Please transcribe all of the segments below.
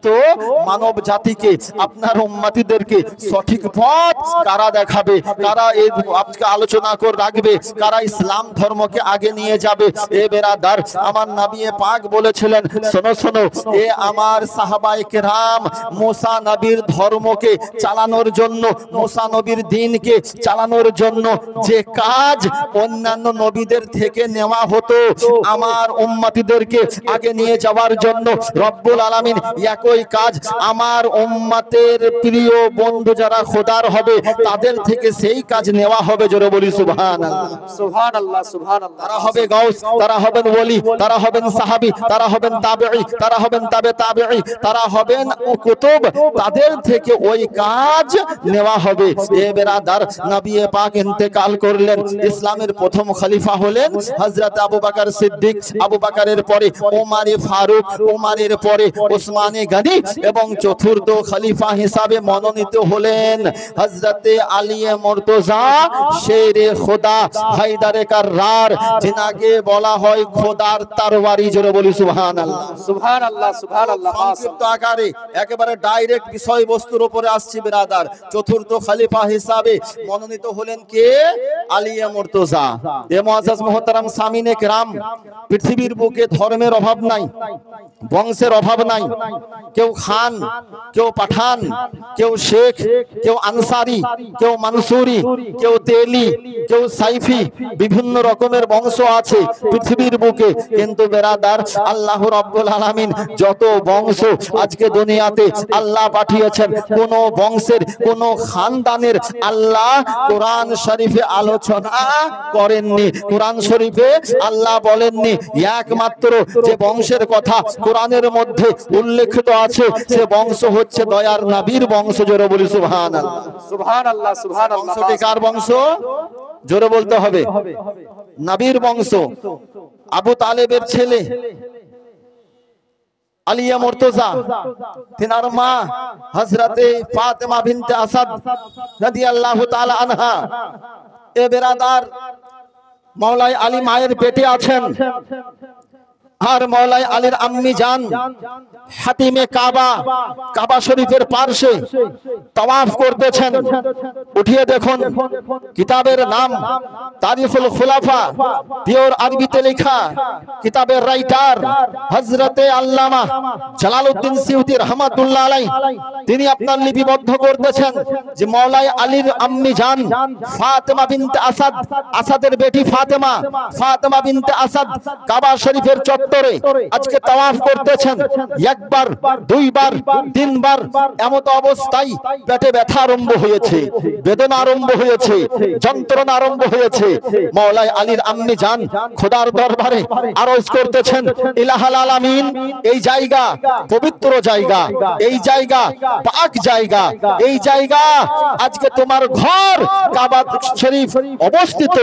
তো মানব জাতিকে আপনার উম্মতিদেরকে সঠিক পথ কারা দেখাবে, কারা এই আজকে আলোচনা করে রাখবে, কারা ইসলাম ধর্মকে আগে নিয়ে যাবে। এ বেরাদার, আমার নবী পাক বলেছিলেন, শোনো শোনো, এ আমার সাহাবায়ে কেরাম মুসা নবীর ধর্মকে চালানোর জন্য, মুসা নবীর দ্বীনকে চালানোর জন্য যে কাজ অন্যান্য নবীদের থেকে নেওয়া হতো, আমার উম্মতিদেরকে আগে নিয়ে যাওয়ার জন্য রব্বুল আলামিন একই কাজ আমার উম্মতের প্রিয় বন্ধু যারা খোদার হবে তাদের থেকে সেই কাজ নেওয়া হবে। জোরে বলি সুবহানাল্লাহ, সুবহানাল্লাহ, সুবহানাল্লাহ। তারা হবে গাউস, তারা হবেন ওলি, তারা হবেন সাহাবী, তারা হবেন তাবেঈ, তারা হবেন তাবে তাবেঈ, তারা হবেন কুতুব, তাদের থেকে ওই কাজ নেওয়া হবে। এ বেরাদার, নবী পাক ইন্তেকাল করলেন, ইসলামের প্রথম খলিফা হলেন হযরত আবু বকর সিদ্দিক, আবু বকরের পরে ওমরে ফারুক, ওমরের পরে ওসমানে গনি এবং চতুর্থ খলিফা হিসাবে মনোনীত হলেন হযরতে আলী মুর্তজা শেরে খোদা হায়দারে কাররার, যিনাকে বলা হয় খোদার তরবারি। জোরে বলি সুবহানাল্লাহ, সুবহানাল্লাহ, সুবহানাল্লাহ। সংক্ষিপ্ত আকারে একেবারে ডাইরেক্ট বিষয়বস্তুর উপরে আসছি বিরাদার। চতুর্থ খলিফা হিসাবে মনোনীত হলেন কে? আলী মুর্তজা। এ মুআজ্জাজ মুহতারাম সামিনে কেরাম, পৃথিবীর বুকে ধর্মের অভাব নাই, বংশের অভাব নাই। কেউ খান, কেউ পাঠান, কেউ শেখ, কেউ আনসারি, কেউ মানসুরি, কেউ তেলি, কেউ সাইফি, বিভিন্ন রকমের বংশ আছে পৃথিবীর বুকে। কিন্তু বেরাদার, আল্লাহ রাব্বুল আলামিন যত বংশ আজকে দুনিয়াতে আল্লাহ পাঠিয়েছেন, কোন বংশের কোন খানদানের আল্লাহ কোরআন শরীফে আলোচনা করেননি। কোরআন শরীফে আল্লাহ বলেননি, একমাত্র যে বংশের কথা কোরআনের মধ্যে উল্লেখিত আছে সে বংশ হচ্ছে দয়ার নবীর বংশ। জোরে বলি সুবহানাল্লাহ, সুবহানাল্লাহ, সুবহানাল্লাহ। বংশটি কার বংশ? জোরে বলতে হবে, নবীর বংশ। আবু তালেবের ছেলে আলী মুর্তজা, তিনার মা হযরতে ফাতেমা বিনতে আসাদ রাদিয়াল্লাহু তাআলা আনহা। এ বেরাদার, মাওলাই আলী মায়ের পেটে আছেন, আর মাওলাই আলীর আম্মি জান হাতিমে কাবা, কাবা শরীফের পার্শ্বে তাওয়াফ করতেছেন। উঠিয়ে দেখুন, কিতাবের নাম তারিখুল খুলাফা, পিওর আরবিতে লেখা, কিতাবের রাইটার হযরতে আল্লামা জালালউদ্দিন সিউতি রাহমাতুল্লাহ আলাইহি, তিনি আপনার লিপিবদ্ধ করতেছেন যে মাওলাই আলীর আম্মি জান ফাতেমা বিনতে আসাদ, আসাদের বেটি ফাতেমা, ফাতেমা বিনতে আসাদ কাবা শরীফের চত্বরে আজকে তাওয়াফ করতেছেন। একবার, দুইবার, তিনবার, এমত অবস্থায় পেটে ব্যথা আরম্ভ হয়েছে, বেদনা আরম্ভ হয়েছে, যন্ত্রণা আরম্ভ হয়েছে। মাওলাই আলীর আম্মি জান খোদার দরবারে আরজ করতেছেন, ইলাহাল আলামিন, এই জায়গা পবিত্র জায়গা, এই জায়গা পাক জায়গা, এই জায়গা আজকে তোমার ঘর কাবা শরীফ অবস্থিত।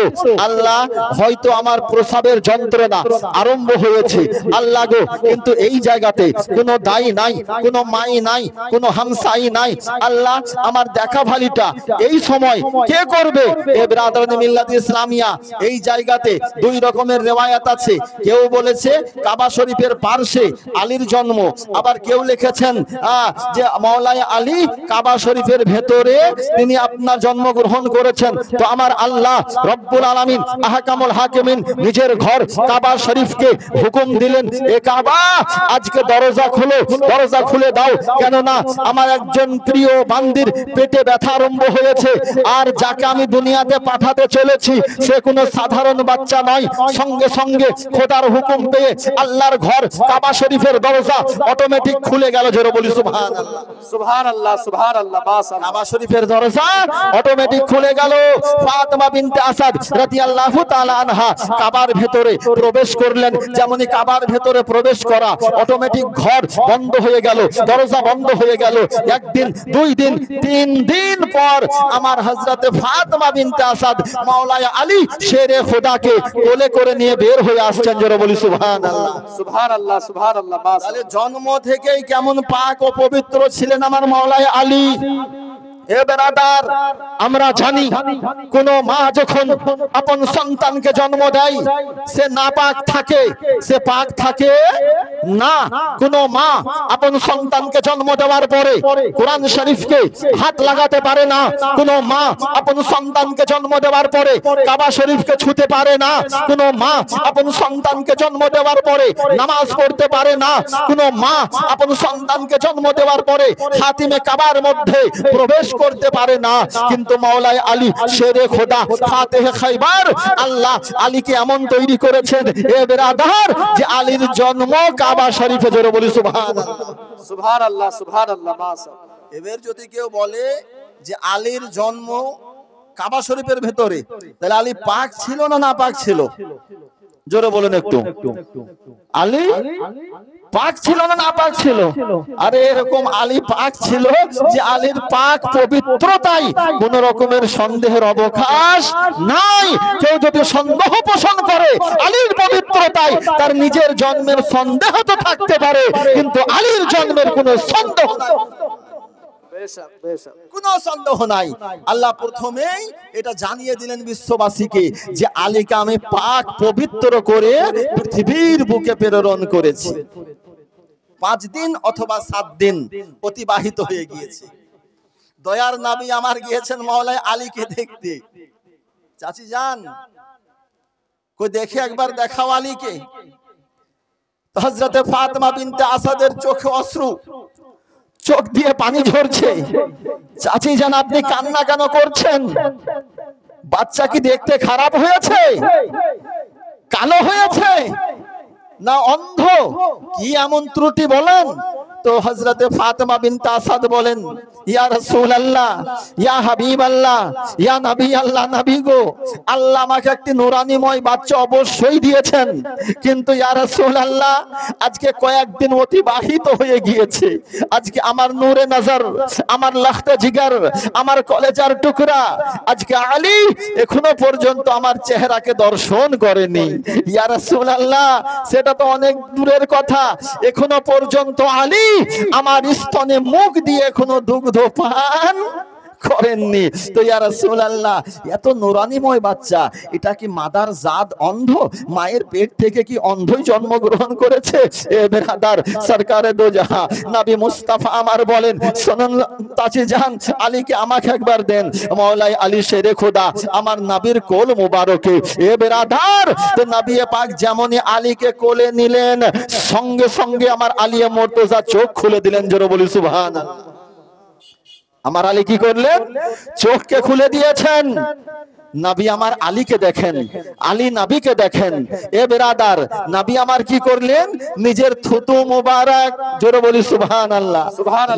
আল্লাহ, হয়তো আমার প্রসাবের যন্ত্রণা আরম্ভ হয়েছে আল্লাহ গো, কিন্তু এই জায়গাতে কোনো দায়ী নাই, কোনো মাই নাই, কোনো হামসাই নাই। আল্লাহ, আমার দেখা ভালিটা এই সময় কে করবে? এ ব্রাদারান মিল্লাত ইসলামিয়া, এই জায়গাতে দুই রকমের রিওয়ায়াত আছে। কেউ বলেছে কাবা শরীফের পার্শ্বে আলীর জন্ম, আবার কেউ লিখেছেন যে মাওলাই আলী কাবা শরীফের ভেতরে তিনি আপনার জন্মগ্রহণ করেছেন। তো আমার আল্লাহ রব্বুল আলামিন আহকামুল হাকিমিন নিজের ঘর কাবা শরীফকে হুকুম দিলেন, এ কাবা আজকে দরজা খুলো, দরজা খুলে দাও, কেননা আমার একজন প্রিয় বান্দির পেটে ব্যথা আরম্ভ হয়েছে, আর যাকে আমি দুনিয়াতে পাঠাতে চলেছি সে কোনো সাধারণ বাচ্চা নয়। সঙ্গে সঙ্গে খোদার হুকুম পেয়ে আল্লাহর ঘর কাবা শরীফের দরজা অটোমেটিক খুলে গেল। জোরে বলি সুবহানাল্লাহ, সুবহানাল্লাহ, সুবহানাল্লাহ। কাবা শরীফের দরজা অটোমেটিক খুলে গেল। ফাতেমা বিনতে আসাদ রাদিয়াল্লাহু তাআলা আনহা কাবার ভেতরে প্রবেশ করলেন। যেমনই কাবার ভেতরে প্রবেশ করা, অটোমেটিক ঘর বন্ধ হয়ে গেল, দরজা বন্ধ হয়ে গেল। একদিন, দুই দিন, তিন দিন পর আমার হযরতে ফাতেমা বিনতে আসাদ মাওলাই আলী শেরে খোদাকে কোলে করে নিয়ে বের হয়ে আসছেন। জোরে বলি সুবহানাল্লাহ, সুবহানাল্লাহ, সুবহানাল্লাহ। তাহলে জন্ম থেকেই কেমন পাক ও পবিত্র ছিলেন আমার মাওলাই আলী। এ বেরাদার, আমরা জানি কোন মা যখন আপন সন্তানকে জন্ম দেয় সে নাপাক থাকে, সে পাক থাকে না, কোন মা আপন সন্তানকে জন্ম দেওয়ার পরে কোরআন শরীফকে হাত লাগাতে পারে না, কোন মা আপন সন্তানকে জন্ম দেওয়ার পরে কাবা শরীফকে ছুঁতে পারে না, কোন মা আপন সন্তানকে জন্ম দেওয়ার পরে নামাজ পড়তে পারে না, কোন মা আপন সন্তানকে জন্ম দেওয়ার পরে হাতিমে কাবার মধ্যে প্রবেশ করতে পারে না। কিন্তু মাওলানা আলী শেরে খোদা ফাতেহে খাইবার আল্লাহ আলীকে এমন তৈরি করেছেন এ বেরাদার যে আলীর জন্ম কাবা শরীফে। জোরে বলি সুবহানাল্লাহ, সুবহানাল্লাহ, সুবহানাল্লাহ। মাশাআল্লাহ। এবার যদি কেউ বলে যে আলীর জন্ম কাবা শরীফের ভেতরে, তাহলে আলী পাক ছিল না না পাক ছিল? জোরে বলেন একটু। আলী পাক ছিল না না পাক ছিল? আরে এরকম আলী পাক ছিল যে আলীর পাক পবিত্রতাই কোন রকমের সন্দেহের অবকাশ নাই। কেউ যদি সন্দেহ পোষণ করে আলীর পবিত্রতায়, তার নিজের জন্মের সন্দেহ তো থাকতে পারে, কিন্তু আলীর জন্মের কোনো সন্দেহ নাই, কোনো সন্দেহ নাই। আল্লাহ প্রথমেই এটা জানিয়ে দিলেন বিশ্ববাসীকে যে আলীকে আমি পাক পবিত্র করে পৃথিবীর বুকে প্রেরণ করেছি। 5 দিন অথবা 7 দিন অতিবাহিত হয়ে গিয়েছে। দয়ার নবী আমার গিয়েছেন মাওলানা আলীকে দেখতে। চাচি যান কই দেখে একবার দেখাও আলীকে। হযরতে ফাতেমা বিনতে আসাদের চোখে অশ্রু, চোখ দিয়ে পানি ঝরছে। চাচি যান আপনি কান্না কেন করছেন? বাচ্চা কি দেখতে খারাপ হয়েছে, কালো হয়েছে, না অন্ধ, কি এমন ত্রুটি বলেন? তো হযরতে ফাতেমা বিনতে আসাদ বলেন, ইয়া রাসূলুল্লাহ, ইয়া হাবিবাল্লাহ, ইয়া নবী আল্লাহ, নবী গো, আল্লাহ আমাকে একটি নূরানিময় বাচ্চা অবশ্যই দিয়েছেন, কিন্তু ইয়া রাসূলুল্লাহ আজকে কয়েকদিন অতিবাহিত হয়ে গিয়েছে। আজকে আমার নূরে নজর, আমার লাখতে জিগার, আমার কলেজার টুকরা আজকে আলী এখনো পর্যন্ত আমার চেহারাকে দর্শন করেনি। ইয়া রাসূলুল্লাহ সেটা তো অনেক দূরের কথা, এখনো পর্যন্ত আলী আমার স্তনে মুখ দিয়ে এখনো দুগ্ধ পান করেননি। তো ইয়া রাসূলুল্লাহ এত নূরানিময় বাচ্চা, এটা কি মাদার জাত অন্ধ? মায়ের পেট থেকে কি অন্ধই জন্মগ্রহণ করেছে? এ বেরাদার সরকারে দো জাহাঁ নবী মুস্তাফা আমার বলেন, শুনুন চাচি জান, আলীকে আমাকে একবার দেন। মাওলাই আলী শেরে খোদা আমার নবীর কোল মুবারকে, এ বেরাদার তো নবী পাক যেমনই আলীকে কোলে নিলেন, সঙ্গে সঙ্গে আমার আলী মুর্তজা চোখ খুলে দিলেন। জোরে বলি সুবহানাল্লাহ। আমার আলী কি করলেন? চোখকে খুলে দিয়েছেন। নবী আমার আলীকে দেখেন, আলী নবীকে দেখেন। এ বেরাদার নবী আমার কি করলেন? নিজের থুতু মোবারক, জোরে বলি সুবহানাল্লাহ,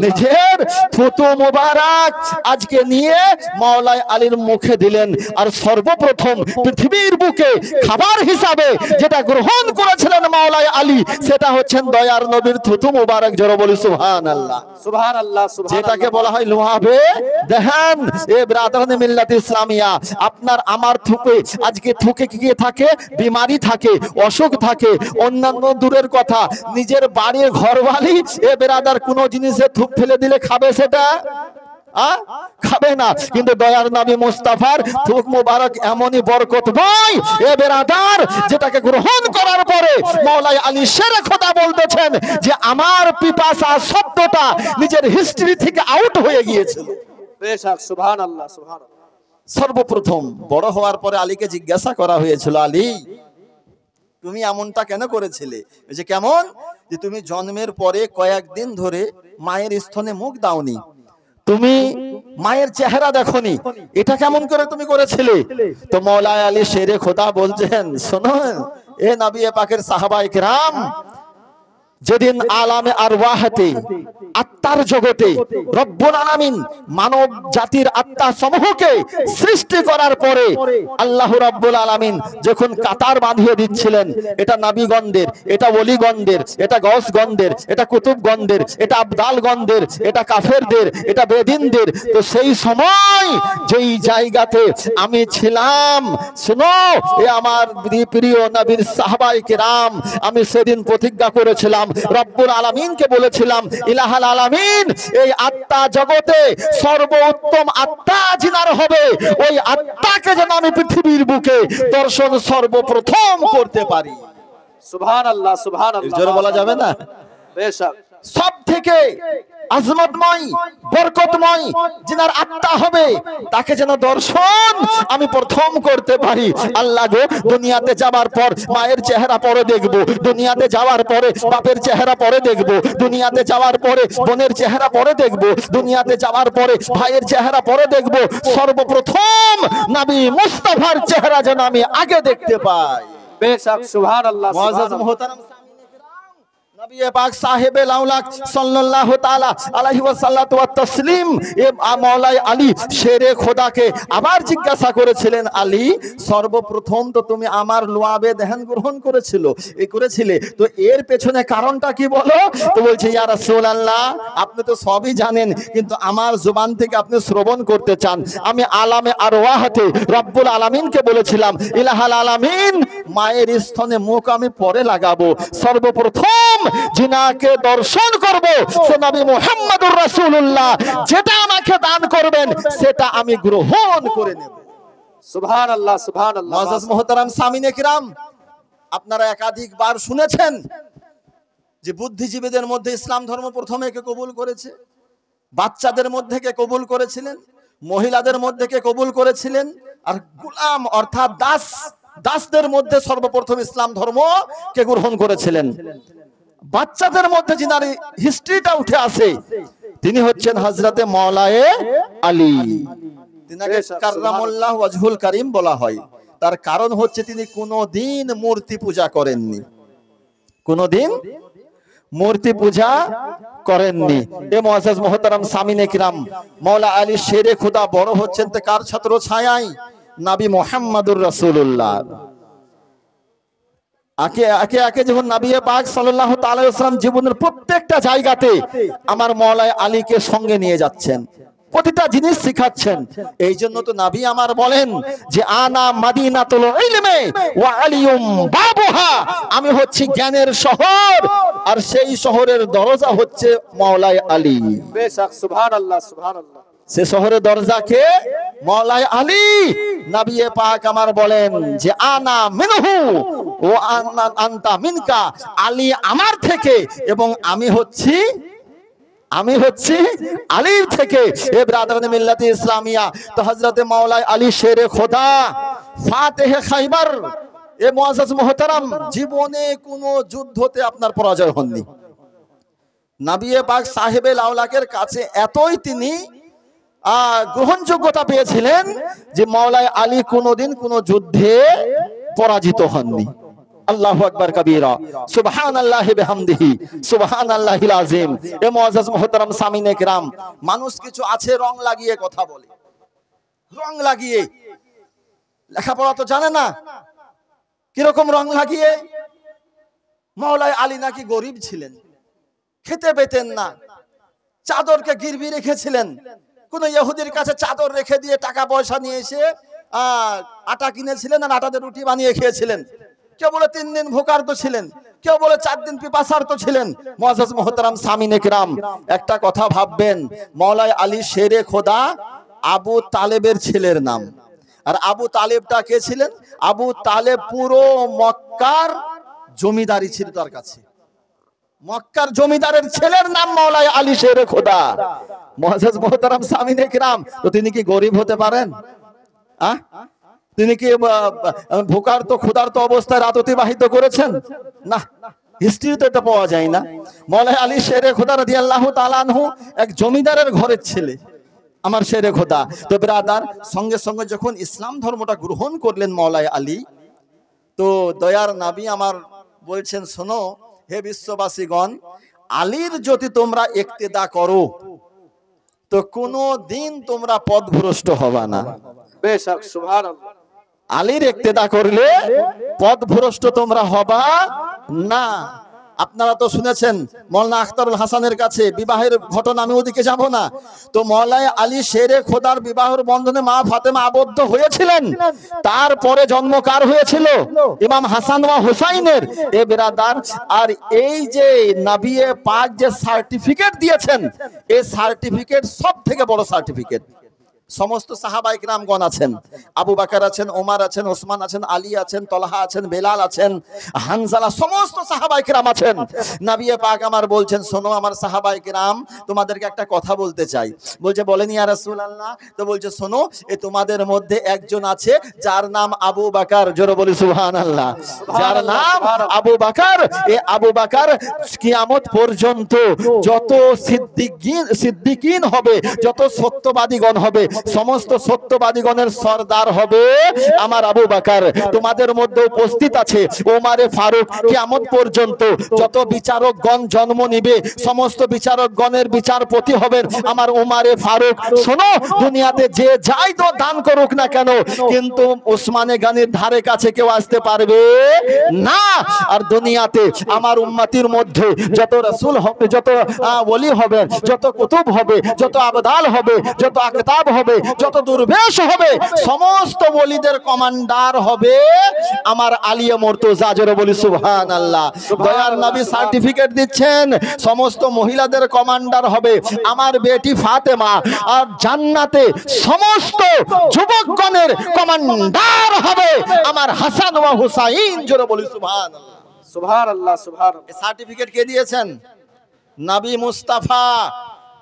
নিজের থুতু মোবারক আজকে নিয়ে মাওলানা আলীর মুখে দিলেন। আর সর্বপ্রথম পৃথিবীর বুকে খাবার হিসাবে যেটা গ্রহণ করেছিলেন মাওলানা আলী, সেটা হচ্ছেন দয়ার নবীর থুতু মোবারক। জোরে বলি সুবহানাল্লাহ, সুবহানাল্লাহ, যেটাকে বলা হয় লোহাবে দেহান। এ ব্রাদারানে মিল্লাত ইসলামিয়া, আপনার আমার থুকে আজকে থুকে কি থাকে? বিমারি থাকে, অসুখ থাকে, অন্যান্য দূরের কথা নিজের বাড়ির ঘরবালি এ বেরাদার কোন জিনিসে থুক ফেলে দিলে খাবে সেটা? খাবে না। কিন্তু দয়ার নবী মুস্তাফার থুক মুবারক এমনই বরকতময় এ বেরাদার, যেটাকে গ্রহণ করার পরে মাওলানা আলী শেরে খোদা বলতেছেন যে আমার পিপাসা শব্দটা নিজের হিস্ট্রি থেকে আউট হয়ে গিয়েছিল। বেশক, সুবহানাল্লাহ, সুবহানাল্লাহ। সর্বপ্রথম বড় হওয়ার পরে আলীকে জিজ্ঞাসা করা হয়েছিল, আলী তুমি এমনটা কেন করেছিলে? যে কেমন? যে তুমি জন্মের পরে কয়েকদিন ধরে মায়ের স্তনে মুখ দাওনি, তুমি মায়ের চেহারা দেখোনি, এটা কেমন করে তুমি করেছিলে? তো মাওলানা আলী শেরে খোদা বলছেন, শোনো এ নবী পাকের সাহাবায়ে কেরাম, যেদিন আলামে আরওয়াহতে আত্মার জগতে রব্বুল আলামিন মানব জাতির আত্মা সমূহকে সৃষ্টি করার পরে আল্লাহ রাব্বুল আলামিন যখন কাতার বাঁধিয়ে দিচ্ছিলেন, এটা নবীগণদের, এটা ওলিগণদের, এটা গৌসগণদের, এটা কুতুবগণদের, এটা আবদালগণদের, এটা কাফেরদের, এটা বেদিনদের, তো সেই সময় যেই জায়গাতে আমি ছিলাম, শুনো এ আমার প্রিয় নবীর সাহাবায়ে কেরাম, আমি সেদিন প্রতিজ্ঞা করেছিলাম, রব্বুল আলামিনকে বলেছিলাম, ইলাহাল আলামিন এই আত্মা জগতে সর্বোত্তম আত্মা যিনার হবে, ওই আত্মাকে যেন আমি পৃথিবীর বুকে দর্শন সর্বপ্রথম করতে পারি। সুবহান আল্লাহ সুবহান আল্লাহ জোরে বলা যাবে না? বেশক সব থেকে আজমতময় বরকতময় যিনার আত্মা হবে তাকে যেন দর্শন আমি প্রথম করতে পারি। আল্লাহ গো, দুনিয়াতে যাবার পর মায়ের চেহারা পরে দেখব, দুনিয়াতে যাওয়ার পরে বাপের চেহারা পরে দেখব, দুনিয়াতে যাওয়ার পরে বোনের চেহারা পরে দেখব, দুনিয়াতে যাওয়ার পরে ভাইয়ের চেহারা পরে দেখব, সর্বপ্রথম নবী মুস্তাফার চেহারা যেন আমি আগে দেখতে পাই। বেশক সুবহান আল্লাহ মুআজ্জাজ মুহতারাম নবী পাক সাহেবে লাউলাক সাল্লাল্লাহু তাআলা আলাইহি ওয়াসাল্লাতু ওয়া তাসলিম মাওলাই আলী শেরে খোদাকে আবার জিজ্ঞাসা করেছিলেন, আলী সর্বপ্রথম তো তুমি আমার লুয়াবে দেহান গ্রহণ করেছিলে, তো এর পেছনে কারণটা কি বলো? তো বলছে, ইয়া রাসূলুল্লাহ, আপনি তো সবই জানেন, কিন্তু আমার জবান থেকে আপনি শ্রবণ করতে চান। আমি আলামে আরওয়াহতে রব্বুল আলামিনকে বলেছিলাম, ইলাহাল আলামিন, মায়ের স্তনে মুখ আমি পরে লাগাবো, সর্বপ্রথম যিনাকে দর্শন করব সে নবী মুহাম্মদুর রাসূলুল্লাহ, যেটা আমাকে দান করবেন সেটা আমি গ্রহণ করে নেব। সুবহানাল্লাহ সুবহানাল্লাহ। মুআজ্জাজ মুহতারাম সামিনে কিরাম, আপনারা একাধিকবার শুনেছেন যে বুদ্ধিজীবীদের মধ্যে ইসলাম ধর্ম প্রথমে কে কবুল করেছে, বাচ্চাদের মধ্যে কে কবুল করেছিলেন, মহিলাদের মধ্যে কে কবুল করেছিলেন, আর গোলাম অর্থাৎ দাসদের মধ্যে সর্বপ্রথম ইসলাম ধর্ম কে গ্রহণ করেছিলেন। বাচ্চাদের মধ্যে যিনার হিস্ট্রিটা উঠে আসে তিনি হচ্ছেন হযরতে মাওলায়ে আলী। তিনাকে কাররামাল্লাহু ওয়াজহুল কারীম বলা হয়। তার কারণ হচ্ছে তিনি কোনোদিন মূর্তি পূজা করেননি, কোনোদিন মূর্তি পূজা করেননি। এ মুআজ্জাজ মুহতারাম সামিনে কিরাম, মাওলা আলী শেরে খোদা বড় হচ্ছেন তে কার ছত্র ছায়ায়? নবী মুহাম্মদুর রাসূলুল্লাহ। আকে যখন নবী পাক সাল্লাল্লাহু তাআলা আলাইহি ওয়াসাল্লাম জীবনের প্রত্যেকটা জায়গাতে আমার মাওলায়ে আলীকে সঙ্গে নিয়ে যাচ্ছেন, প্রতিটা জিনিস শিখাচ্ছেন। এই জন্য তো নবী আমার বলেন যে আনা মাদিনাতুল ইলমি ওয়া আলিয়ুম বাবুহা, আমি হচ্ছি জ্ঞানের শহর আর সেই শহরের দরজা হচ্ছে মাওলায়ে আলী। বেশক সুবহানাল্লাহ সুবহানাল্লাহ। সে শহরের দরজাকে মাওলায়ে আলী। নবী পাক আমার বলেন যে আনা মিনহু ও আনতা মিনকা, আলী আমার থেকে এবং আমি হচ্ছি আলীর থেকে। এ ব্রাদারান মিল্লাতে ইসলামিয়া, তো হযরতে মাওলায়ে আলী শেরে খোদা ফাতেহে খাইবার, এ মুআজ্জাজ মুহতারাম জীবনে কোনো যুদ্ধতে আপনার পরাজয় হননি। নবী পাক সাহেবে লাউলাকের কাছে এতই তিনি গ্রহণযোগ্যতা পেয়েছিলেন যে মাওলায়ে আলী কোনোদিন কোনো যুদ্ধে পরাজিত হননি। আল্লাহু আকবার কবীরা, সুবহানাল্লাহি বিহামদিহি, সুবহানাল্লাহিল আযীম। এ মুআজ্জাজ মুহতারাম সামিনে কিরাম, মানুষ কিছু আছে রং লাগিয়ে কথা বলে, রং লাগিয়ে, লেখাপড়া তো জানে না, কিরকম রং লাগিয়ে? মাওলায়ে আলী নাকি গরিব ছিলেন, খেতে পেতেন না, চাদরকে গিরবি রেখেছিলেন। কোন ইহুদির কাছে চাদর রেখে দিয়ে টাকা পয়সা নিয়ে এসে আটা কিনেছিলেন আর আটাতে রুটি বানিয়ে খেয়েছিলেন। কেউ বলে 3 দিন ভোকার্ত ছিলেন, কেউ বলে 4 দিন পিপাসার্ত ছিলেন। মুআজ্জাজ মুহতারাম সামিনে কিরাম, একটা কথা ভাববেন, মাওলায়ে আলী শেরে খোদা আবু তালেবের ছেলের নাম। আর আবু তালেবটা কে ছিলেন? আবু তালেব পুরো মক্কার জমিদারি ছিল তার কাছে। মক্কার জমিদারের ছেলের নাম মাওলায়ে আলী শেরে খোদা। মুআজ্জাজ মুহতারাম সামিনে কিরাম, তো তিনি কি গরিব হতে পারেন? তিনি কি ভোকার্ত ক্ষুধার্ত অবস্থায় রাত অতিবাহিত করেছেন? না, হিস্ট্রিতে এটা পাওয়া যায় না। মাওলায়ে আলী শেরে খোদা রাদিয়াল্লাহু তাআলা আনহু এক জমিদারের ঘরের ছেলে, আমার শেরে খোদা। তো ব্রাদার, সঙ্গে সঙ্গে যখন ইসলাম ধর্মটা গ্রহণ করলেন মাওলায়ে আলী, তো দয়ার নবী আমার বলছেন, শোনো হে বিশ্ববাসীগণ, আলীর যদি তোমরা ইক্তেদা করো তো কোনো দিন তোমরা পথভ্রষ্ট হবা না। বেশক সুবহানাল্লাহ। আলীর ইক্তেদা করলে পথভ্রষ্ট তোমরা হবা না। আপনারা তো শুনেছেন মাওলানা আখতারুল হাসানের কাছে বিবাহের ঘটনা, আমি ওদিকে যাব না। তো মাওলায়ে আলী শেরে খোদার বিবাহের বন্ধনে মা ফাতেমা আবদ্ধ হয়েছিলেন। তারপরে জন্ম কার হয়েছিল? ইমাম হাসান ওয়া হুসাইনের। এ বিরাদার, আর এই যে নবী পাক যে সার্টিফিকেট দিয়েছেন, এই সার্টিফিকেট সব থেকে বড় সার্টিফিকেট। সমস্ত সাহাবায়ে কিরামগণ আছেন, আবু বকর আছেন, ওমর আছেন, ওসমান আছেন, আলী আছেন, তলহা আছেন, বেলাল আছেন, হানজালা, সমস্ত সাহাবায়ে কিরাম আছেন। নবী পাক আমার বলছেন, শোনো আমার সাহাবায়ে কিরাম, তোমাদেরকে একটা কথা বলতে চাই। বলছে বলেন ইয়া রাসূলুল্লাহ। তো বলছে শোনো, এ তোমাদের মধ্যে একজন আছে যার নাম আবু বকর, জোরে বলি সুবহানাল্লাহ। যার নাম আবু বকর, এ আবু বকর কিয়ামত পর্যন্ত যত সিদ্দিকিন হবে, যত সত্যবাদীগণ হবে, সমস্ত সত্যবাদীগণের সরদার হবে আমার আবু বকর। তোমাদের মধ্যে উপস্থিত আছে ওমরে ফারুক। কিয়ামত পর্যন্ত যত বিচারকগণ জন্ম নিবে, সমস্ত বিচারকগণের বিচারপতি হবেন আমার ওমরে ফারুক। শোনো, দুনিয়াতে যে যাই তো দান করুক না কেন, কিন্তু ওসমানে গানির ধারে কাছে কেউ আসতে পারবে না। আর দুনিয়াতে আমার উম্মতির মধ্যে যত রাসূল হবে, যত ওলি হবে, যত কুতুব হবে, যত আবদাল হবে, যত আকতাব হবে, যত দুর্বেশ হবে, সমস্ত ওলিদের কমান্ডার হবে আমার আলী মুর্তজা, জোরে বলি সুবহানাল্লাহ। দয়ার নবী সার্টিফিকেট দিচ্ছেন, সমস্ত মহিলাদের কমান্ডার হবে আমার বেটি ফাতেমা, আর জান্নাতে সমস্ত যুবকগণের কমান্ডার হবে আমার হাসান ওয়া হুসাইন, জোরে বলি সুবহানাল্লাহ। সুবহানাল্লাহ সুবহানাল্লাহ। সার্টিফিকেট কে দিয়েছেন? নবী মুস্তাফা।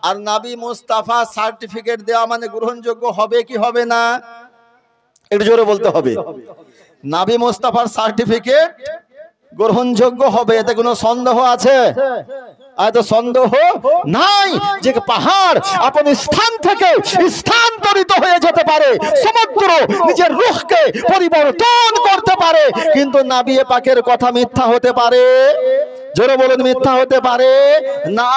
আর নবী মুস্তাফা সার্টিফিকেট দেওয়া মানে গ্রহণযোগ্য হবে কি হবে না? একটু জোরে বলতে হবে। নবী মুস্তাফার সার্টিফিকেট গ্রহণযোগ্য হবে, এতে কোনো সন্দেহ আছে? এত সন্দেহ নাই যে পাহাড় আপন স্থান থেকে স্থানান্তরিত হয়ে যেতে পারে, সমুদ্র নিজের রূহকে পরিবর্তন করতে পারে, কিন্তু নবী পাকের কথা মিথ্যা হতে পারে? জোরে বলুন, মিথ্যা হতে পারে না।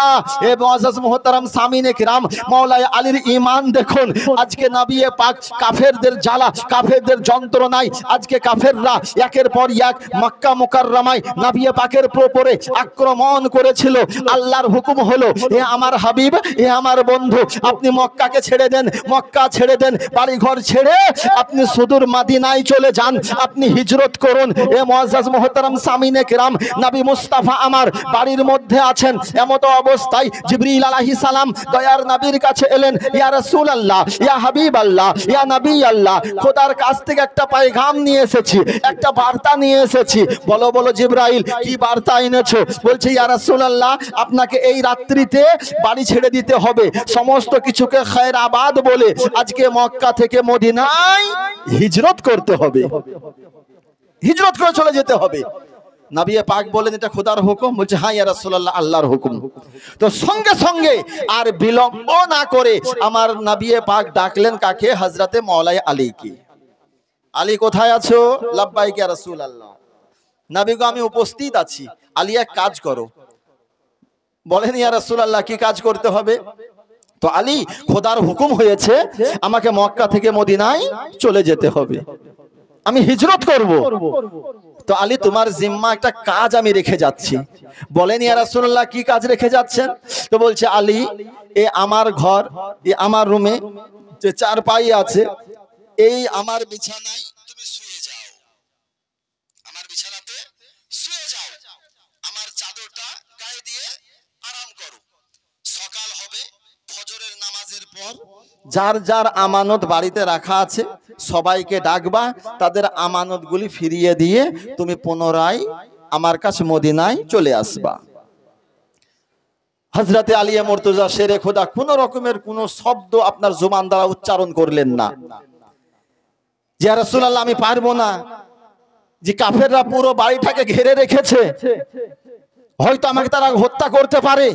এ মুআজ্জাজ মুহতারাম সামিনে কিরাম, মাওলানা আলীর ঈমান দেখুন। আজকে নবী পাক কাফেরদের জ্বালা, কাফেরদের যন্ত্রণায় আজকে কাফেররা একের পর এক মক্কা মুকাররমায় নবী পাকের উপরে আক্রমণ করেছিল। আল্লাহর হুকুম হলো, এ আমার হাবিব, এ আমার বন্ধু, আপনি মক্কাকে ছেড়ে দেন, মক্কা ছেড়ে দেন, বাড়ি ঘর ছেড়ে আপনি সুদূর মদিনায় চলে যান, আপনি হিজরত করুন। এ মুআজ্জাজ মুহতারাম সামিনে কিরাম, নবী মুস্তাফা আমার বাড়ির মধ্যে আছেন। এমত অবস্থায় জিবরিল আলাইহিস সালাম দয়ার নবীর কাছে এলেন, ইয়া রাসূলুল্লাহ, ইয়া হাবিবাল্লাহ, ইয়া নবী আল্লাহ, খোদার কাছ থেকে একটা পয়গাম নিয়ে এসেছি, একটা বার্তা নিয়ে এসেছি। বলো বলো জিবরাইল, কি বার্তা এনেছো? বলছে ইয়া রাসূলুল্লাহ, আপনাকে এই রাত্রিতে বাড়ি ছেড়ে দিতে হবে, সমস্ত কিছুকে খায়রাবাদ বলে আজকে মক্কা থেকে মদিনায় হিজরত করতে হবে, হিজরত করে চলে যেতে হবে। নবী পাক বলেন, এটা খোদার হুকুম? বলছে হ্যাঁ ইয়া রাসূলুল্লাহ, আল্লাহর হুকুম। তো সঙ্গে সঙ্গে আর বিলম্ব না করে আমার নবী পাক ডাকলেন কাকে? হযরতে মাওলানা আলীকে। আলী কোথায় আছো? লাব্বাইক ইয়া রাসূলুল্লাহ। নবী গো, আমি উপস্থিত আছি। আলী, এক কাজ করো। বলেন ইয়া রাসূলুল্লাহ, কি কাজ করতে হবে? তো আলী, খোদার হুকুম হয়েছে আমাকে মক্কা থেকে মদিনায় চলে যেতে হবে, আমি হিজরত করব। তো আলী, তোমার জিম্মা একটা কাজ আমি রেখে যাচ্ছি। বলেন ইয়া রাসূলুল্লাহ, কি কাজ রেখে যাচ্ছেন? তো বলছে আলী, এ আমার ঘর, এ আমার রুমে যে চারপাই আছে, এই আমার বিছানায় তুমি শুয়ে যাও, আমার বিছানাতে শুয়ে যাও, আমার চাদরটা গায়ে দিয়ে আরাম করো। সকাল হবে, ফজরের নামাজের পর যার যার আমানত বাড়িতে রাখা আছে সবাইকে ডাকবা, তাদের আমানতগুলি ফিরিয়ে দিয়ে তুমি পুনরায় আমার কাছে মদিনায় চলে আসবা। হযরতে আলী মুর্তজা শেরে খোদা কোন রকমের কোন শব্দ আপনার জবান দ্বারা উচ্চারণ করলেন না। যে ইয়া রাসূলুল্লাহ, আমি পারবো না, যে কাফেররা পুরো বাড়িটাকে ঘিরে রেখেছে, হয়তো আমাকে তারা হত্যা করতে পারে,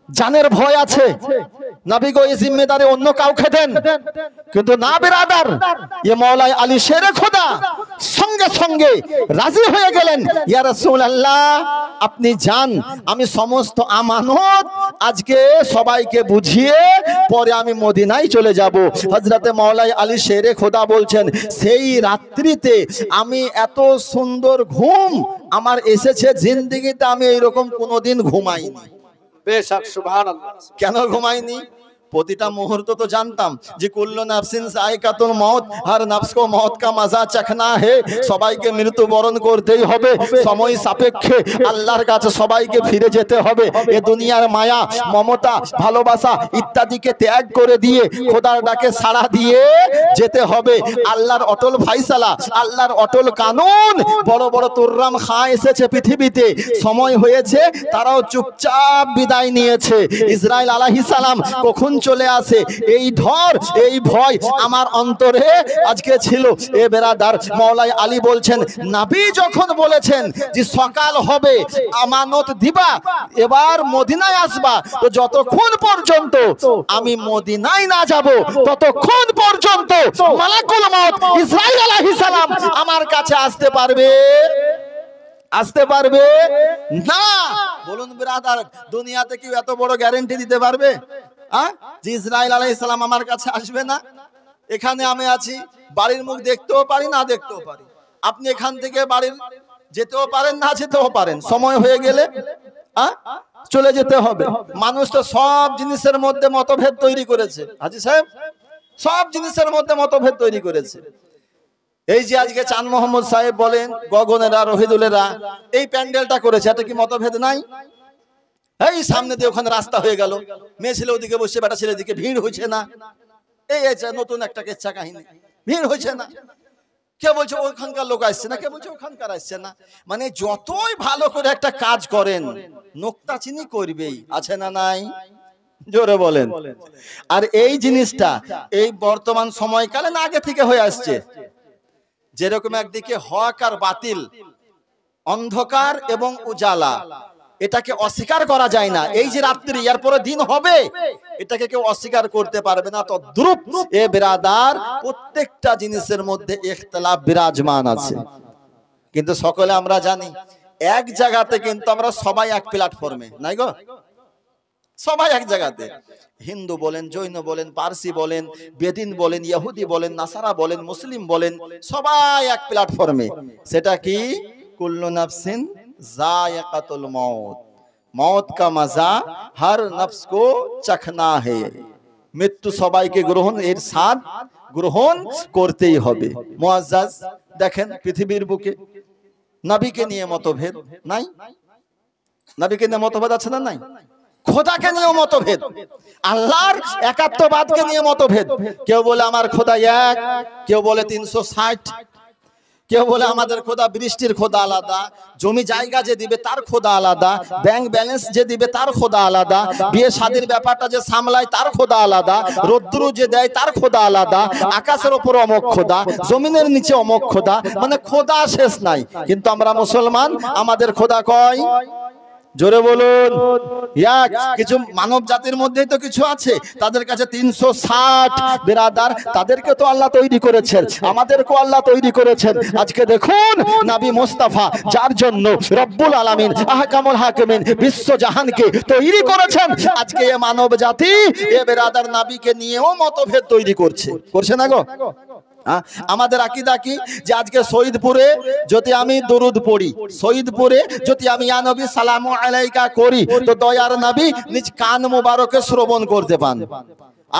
জানের ভয় আছে। নবী গো, এই জিম্মেদারি অন্য কাউকে দেন। কিন্তু না বিরাদার, ইয়ে মাওলানা আলী শেরে খোদা সঙ্গে সঙ্গে রাজি হয়ে গেলেন। ইয়া রাসূলুল্লাহ, আপনি যান, আমি সমস্ত আমানত আজকে সবাইকে বুঝিয়ে পরে আমি মদিনায় চলে যাব। হযরতে মাওলানা আলী শেরে খোদা বলছেন, সেই রাত্রিতে আমি এত সুন্দর ঘুম আমার এসেছে, জিন্দেগিতে আমি এইরকম কোনোদিন ঘুমাইনি। বেশক সুবহানাল্লাহ। কেন ঘুমাইনি? প্রতিটা মুহূর্ত তো জানতাম যে কুল্লু নাফসিন যায়কাতুল মউত, হর নফস কো মউত কা মজা চাখনা হে, সবাইকে মৃত্যুবরণ করতেই হবে, সময় সাপেক্ষে আল্লাহর কাছে সবাইকে ফিরে যেতে হবে। এ দুনিয়ার মায়া মমতা ভালোবাসা ইত্যাদিকে ত্যাগ করে দিয়ে খোদার ডাকে সাড়া দিয়ে যেতে হবে। আল্লাহর অটল ফায়সালা, আল্লাহর অটল কানুন। বড় বড় তুররাম খাঁ এসেছে পৃথিবীতে, সময় হয়েছে তারাও চুপচাপ বিদায় নিয়েছে। ইসরাইল আলাইহিস সালাম কখন চলে আসে এই ধর এই ভয় আমার অন্তরে আজকে ছিল। এ বেরাদার, মাওলাই আলী বলছেন নবী যখন বলেছেন যে সকাল হবে আমানত দিবা, এবার মদিনায় আসবা, তো যতক্ষণ পর্যন্ত আমি মদিনায় না যাব ততক্ষণ পর্যন্ত মালাকুল মউত ইসরাইল আলাইহিস সালাম আমার কাছে আসতে পারবে না। বলুন ব্রাদার, দুনিয়াতে কি এত বড় গ্যারান্টি দিতে পারবে যে ইসরাইল আলাইহিস সালাম আমার কাছে আসবে না? এখানে আমি আছি, বাড়ির মুখ দেখতেও পারি না দেখতেও পারি। আপনি এখান থেকে বাড়ির যেতেও পারেন না যেতেও পারেন, সময় হয়ে গেলে চলে যেতে হবে। মানুষ তো সব জিনিসের মধ্যে মতভেদ তৈরি করেছে। হাজী সাহেব, সব জিনিসের মধ্যে মতভেদ তৈরি করেছে। এই যে আজকে চাঁদ মোহাম্মদ সাহেব বলেন, গগনেরা রহিদুলেরা এই প্যান্ডেলটা করেছে, এটা কি মতভেদ নাই? এই সামনে দিয়ে ওখানে রাস্তা হয়ে গেল, মেয়ে ছেলে ওদিকে বসে, বেটা ছেলে দিকে, ভিড় হয়েছে না? এই নতুন একটা কেচ্ছা কাহিনী, ভিড় হয়েছে না? কে বলছে ওখানকার লোক আসছে না, কে বলছে ওখানকার আসছে না। মানে যতই ভালো করে একটা কাজ করেন নোক্তা চিনি করবেই, আছে না নাই? জোরে বলেন। আর এই জিনিসটা এই বর্তমান সময়কালে না আগে থেকে হয়ে আসছে। যেরকম একদিকে হক আর বাতিল, অন্ধকার এবং উজালা, এটাকে অস্বীকার করা যায় না। এই যে রাত্রি, এর পরে দিন হবে, এটাকে কেউ অস্বীকার করতে পারবে না। তো দ্রুপ এ বিরাদার, প্রত্যেকটা জিনিসের মধ্যে ইখতিলাফ বিরাজমান আছে, কিন্তু সকলে আমরা জানি এক জায়গাতে কিন্তু আমরা সবাই এক প্ল্যাটফর্মে নাই গো, সবাই এক জায়গাতে। হিন্দু বলেন, জৈন বলেন, পারসি বলেন, বেদিন বলেন, ইহুদি বলেন, নাসারা বলেন, মুসলিম বলেন, সবাই এক প্ল্যাটফর্মে। সেটা কি? কুল্লু নাফসিন যায়কাতুল মউত, মউত কা মজা হর নফস কো চাখনা হে। মৃত্যু সবাইকে গ্রহণ, এর স্বাদ গ্রহণ করতেই হবে। মুআজ্জাজ, দেখেন পৃথিবীর বুকে নবীকে নিয়ে মতভেদ নাই? নবীকে নিয়ে মতভেদ আছে না নাই? খোদাকে নিয়ে মতভেদ, আল্লাহর একাত্মবাদকে নিয়ে মতভেদ। কেউ বলে আমার খোদা এক, কেউ বলে 360, কেউ বলে আমাদের খোদা বৃষ্টির খোদা আলাদা, জমি জায়গা যে দিবে তার খোদা আলাদা, ব্যাংক ব্যালেন্স যে দিবে তার খোদা আলাদা, বিয়ে শাদীর ব্যাপারটা যে সামলায় তার খোদা আলাদা, রোদ্দুর যে দেয় তার খোদা আলাদা, আকাশের উপর অমক খোদা, জমিনের নিচে অমক খোদা, মানে খোদা শেষ নাই। কিন্তু আমরা মুসলমান, আমাদের খোদা কয়? জোরে বলুন। কিছু মানব জাতির মধ্যেই তো কিছু আছে, তাদের কাছে 360 বিরাদার, তাদেরকে তো আল্লাহ তৈরি করেছেন, আমাদেরকেও আল্লাহ তৈরি করেছেন। আজকে দেখুন নবী মুস্তাফা, যার জন্য রব্বুল আলামিন আহকামুল হাকিমিন বিশ্ব জাহানকে তৈরি করেছেন, আজকে এ মানব জাতি এ বিরাদার নবীকে নিয়েও মতভেদ তৈরি করছে না গো। আমাদের আকীদা কি? যে আজকে শহীদপুরে যদি আমি দরুদ পড়ি, শহীদপুরে যদি আমি ইয়া নবী সালামু আলাইকা করি, তো দয়ার নবী নিজ কান মোবারকে শ্রবণ করতে পান।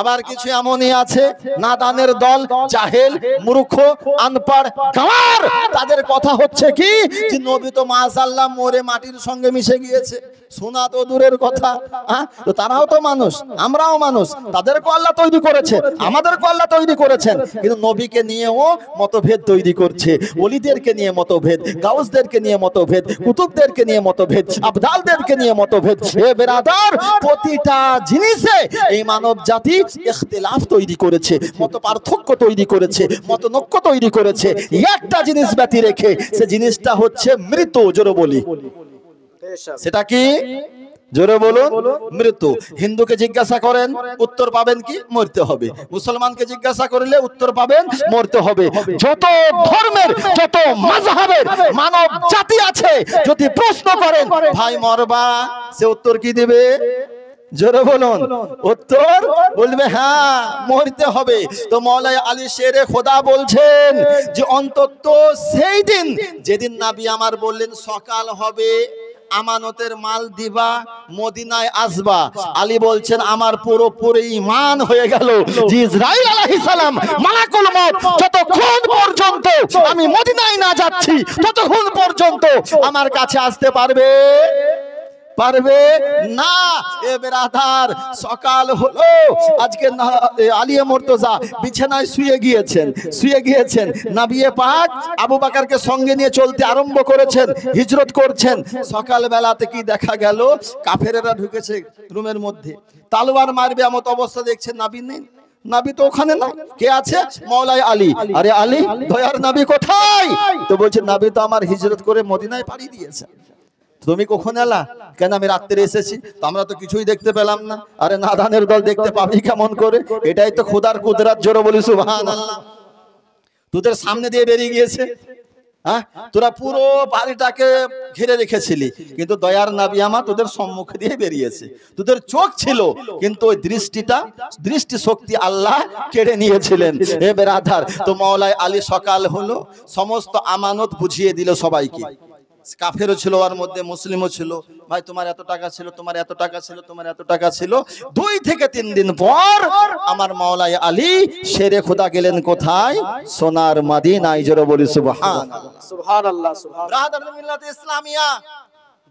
আবার কিছু এমনই আছে নাদানের দল, জাহেল, মূর্খ, আনপড়, গাওয়ার, তাদের কথা হচ্ছে কি যে নবী তো মাশাআল্লাহ মরে মাটির সঙ্গে মিশে গিয়েছে, শোনা তো দূরের কথা। তো তারাও তো মানুষ, আমরাও মানুষ, তাদেরকে আল্লাহ তৈরি করেছে, আমাদেরকে আল্লাহ তৈরি করেছেন, কিন্তু নবীকে নিয়েও মতভেদ তৈরি করছে। ওলিদেরকে নিয়ে মতভেদ, গাউসদেরকে নিয়ে মতভেদ, কুতুবদেরকে নিয়ে মতভেদ, আবদালদেরকে নিয়ে মতভেদ। এ বেরাদার, প্রতিটা জিনিসে এই মানব জাতি ইখতিলাফ তৈরি করেছে, মত পার্থক্য তৈরি করেছে, মতনৈক্য তৈরি করেছে। একটা জিনিস ব্যতি রেখে, সে জিনিসটা হচ্ছে মৃত্যু। জোরে বলি, সেটা কি? জোরে বলুন, মৃত্যু। হিন্দুকে জিজ্ঞাসা করেন, উত্তর পাবেন কি? মরতে হবে। মুসলমানকে জিজ্ঞাসা করলে উত্তর পাবেন মরতে হবে। যত ধর্মের, যত মাযহাবের মানব জাতি আছে, যদি প্রশ্ন করেন ভাই মরবা, সে উত্তর কি দিবে? জোরে বলুন, উত্তর বলবে হ্যাঁ মরতে হবে। তো মওলাই আলী শেরে খোদা বলছেন যে অন্তত সেই দিন যেদিন নবী আমার বললেন সকাল হবে আমানতের মাল দিবা, মদিনায় আসবা। আলী বলছেন আমার পুরোপুরি ঈমান হয়ে গেল যে ইসরাইল আলাইহিস সালাম মালাকুল মউত যতক্ষণ পর্যন্ত আমি মদিনায় না যাচ্ছি ততক্ষণ পর্যন্ত আমার কাছে আসতে পারবে না। এ বেরাদার, সকাল হলো, আজকে আলী মুর্তজা বিছানায় শুয়ে গিয়েছেন। নবী পাক আবু বকরকে সঙ্গে নিয়ে চলতে আরম্ভ করেছেন, হিজরত করছেন। সকাল বেলাতে কি দেখা গেল, কাফেরেরা ঢুকেছে রুমের মধ্যে, তলোয়ার মারবে এমত অবস্থা, দেখছেন নবী নেই। নবী তো ওখানে না, কে আছে? মওলাই আলী। আরে আলী, দয়ার নবী কোথায়? তো বলছে নবী তো আমার হিজরত করে মদিনায় পাড়ি দিয়েছে। তুমি কখন এলা? কেন আমি রাত্রে এসেছি, তো আমরা তো কিছুই দেখতে পেলাম না। আরে নাদানের দল দেখতে পাবি কেমন করে? এটাই তো খোদার কুদরত, জোরে বলি সুবহানাল্লাহ। তোদের সামনে দিয়ে বেরিয়ে গিয়েছে, হ্যাঁ, তোরা পুরো বাড়িটাকে ঘিরে রেখেছিলি, কিন্তু দয়ার নবী আমার তোদের সম্মুখে দিয়ে বেরিয়েছে। তোদের চোখ ছিল, কিন্তু ওই দৃষ্টি শক্তি আল্লাহ কেড়ে নিয়েছিলেন। এ বেরাদার, তো মওলাই আলী সকাল হলো, সমস্ত আমানত বুঝিয়ে দিল সবাইকে। কাফেরও ছিল, ওর মধ্যে মুসলিমও ছিল। ভাই তোমার এত টাকা ছিল, তোমার এত টাকা ছিল, তোমার এত টাকা ছিল। 2 থেকে 3 দিন পর আমার মওলাই আলী শেরে খোদা গেলেন কোথায়? সোনার মদিনায়, জোরে বলি সুবহানাল্লাহ। সুবহানাল্লাহ, সুবহানাল্লাহ। ব্রাদার মিল্লাত ইসলামিয়া,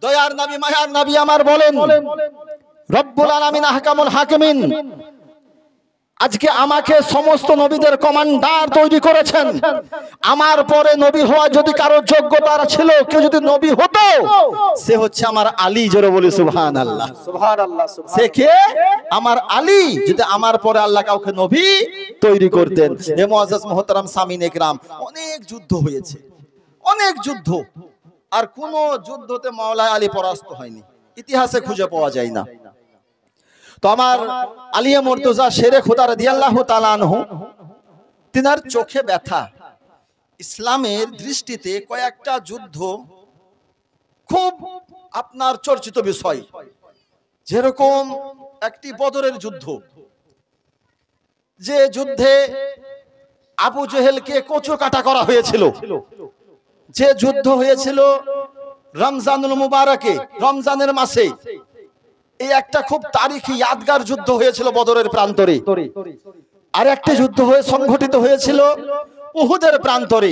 দয়ার নবী মায়ার নবী আমার বলেন, রব্বুল আলামিন আহকামুল হাকিমিন আজকে আমাকে সমস্ত নবীদের কমান্ডার তৈরি করেছেন। আমার পরে নবী হওয়া যদি কারো যোগ্যতা ছিল, কেউ যদি নবী হতো, সে হচ্ছে আমার আলী, জোরে বলি সুবহানাল্লাহ। সুবহানাল্লাহ, সে কে? আমার আলী। যদি আমার পরে আল্লাহ কাউকে নবী তৈরি করতেন। এ মুআজ্জাজ মুহতারাম সামিন একরাম, অনেক যুদ্ধ হয়েছে, অনেক যুদ্ধ, আর কোন যুদ্ধতে মওলাই আলী পরাস্ত হয়নি, ইতিহাসে খুঁজে পাওয়া যায় না। তো আমার আলী মুর্তজা শেরে খোদা রাদিয়াল্লাহু তাআলা আনহু, তিনার চোখে ব্যথা। ইসলামের দৃষ্টিতে কয়েকটা যুদ্ধ খুব আপনার চর্চিত বিষয়, যেরকম একটি বদরের যুদ্ধ, যে যুদ্ধে আবু জেহেলকে কচু কাটা করা হয়েছিল, যে যুদ্ধ হয়েছিল রমজানুল মুবারকে, রমজানের মাসে। এই একটা খুব তারিখী ইয়াদগার যুদ্ধ হয়েছিল বদরের প্রান্তরে। আর একটা যুদ্ধ সংঘটিত হয়েছিল উহুদের প্রান্তরে,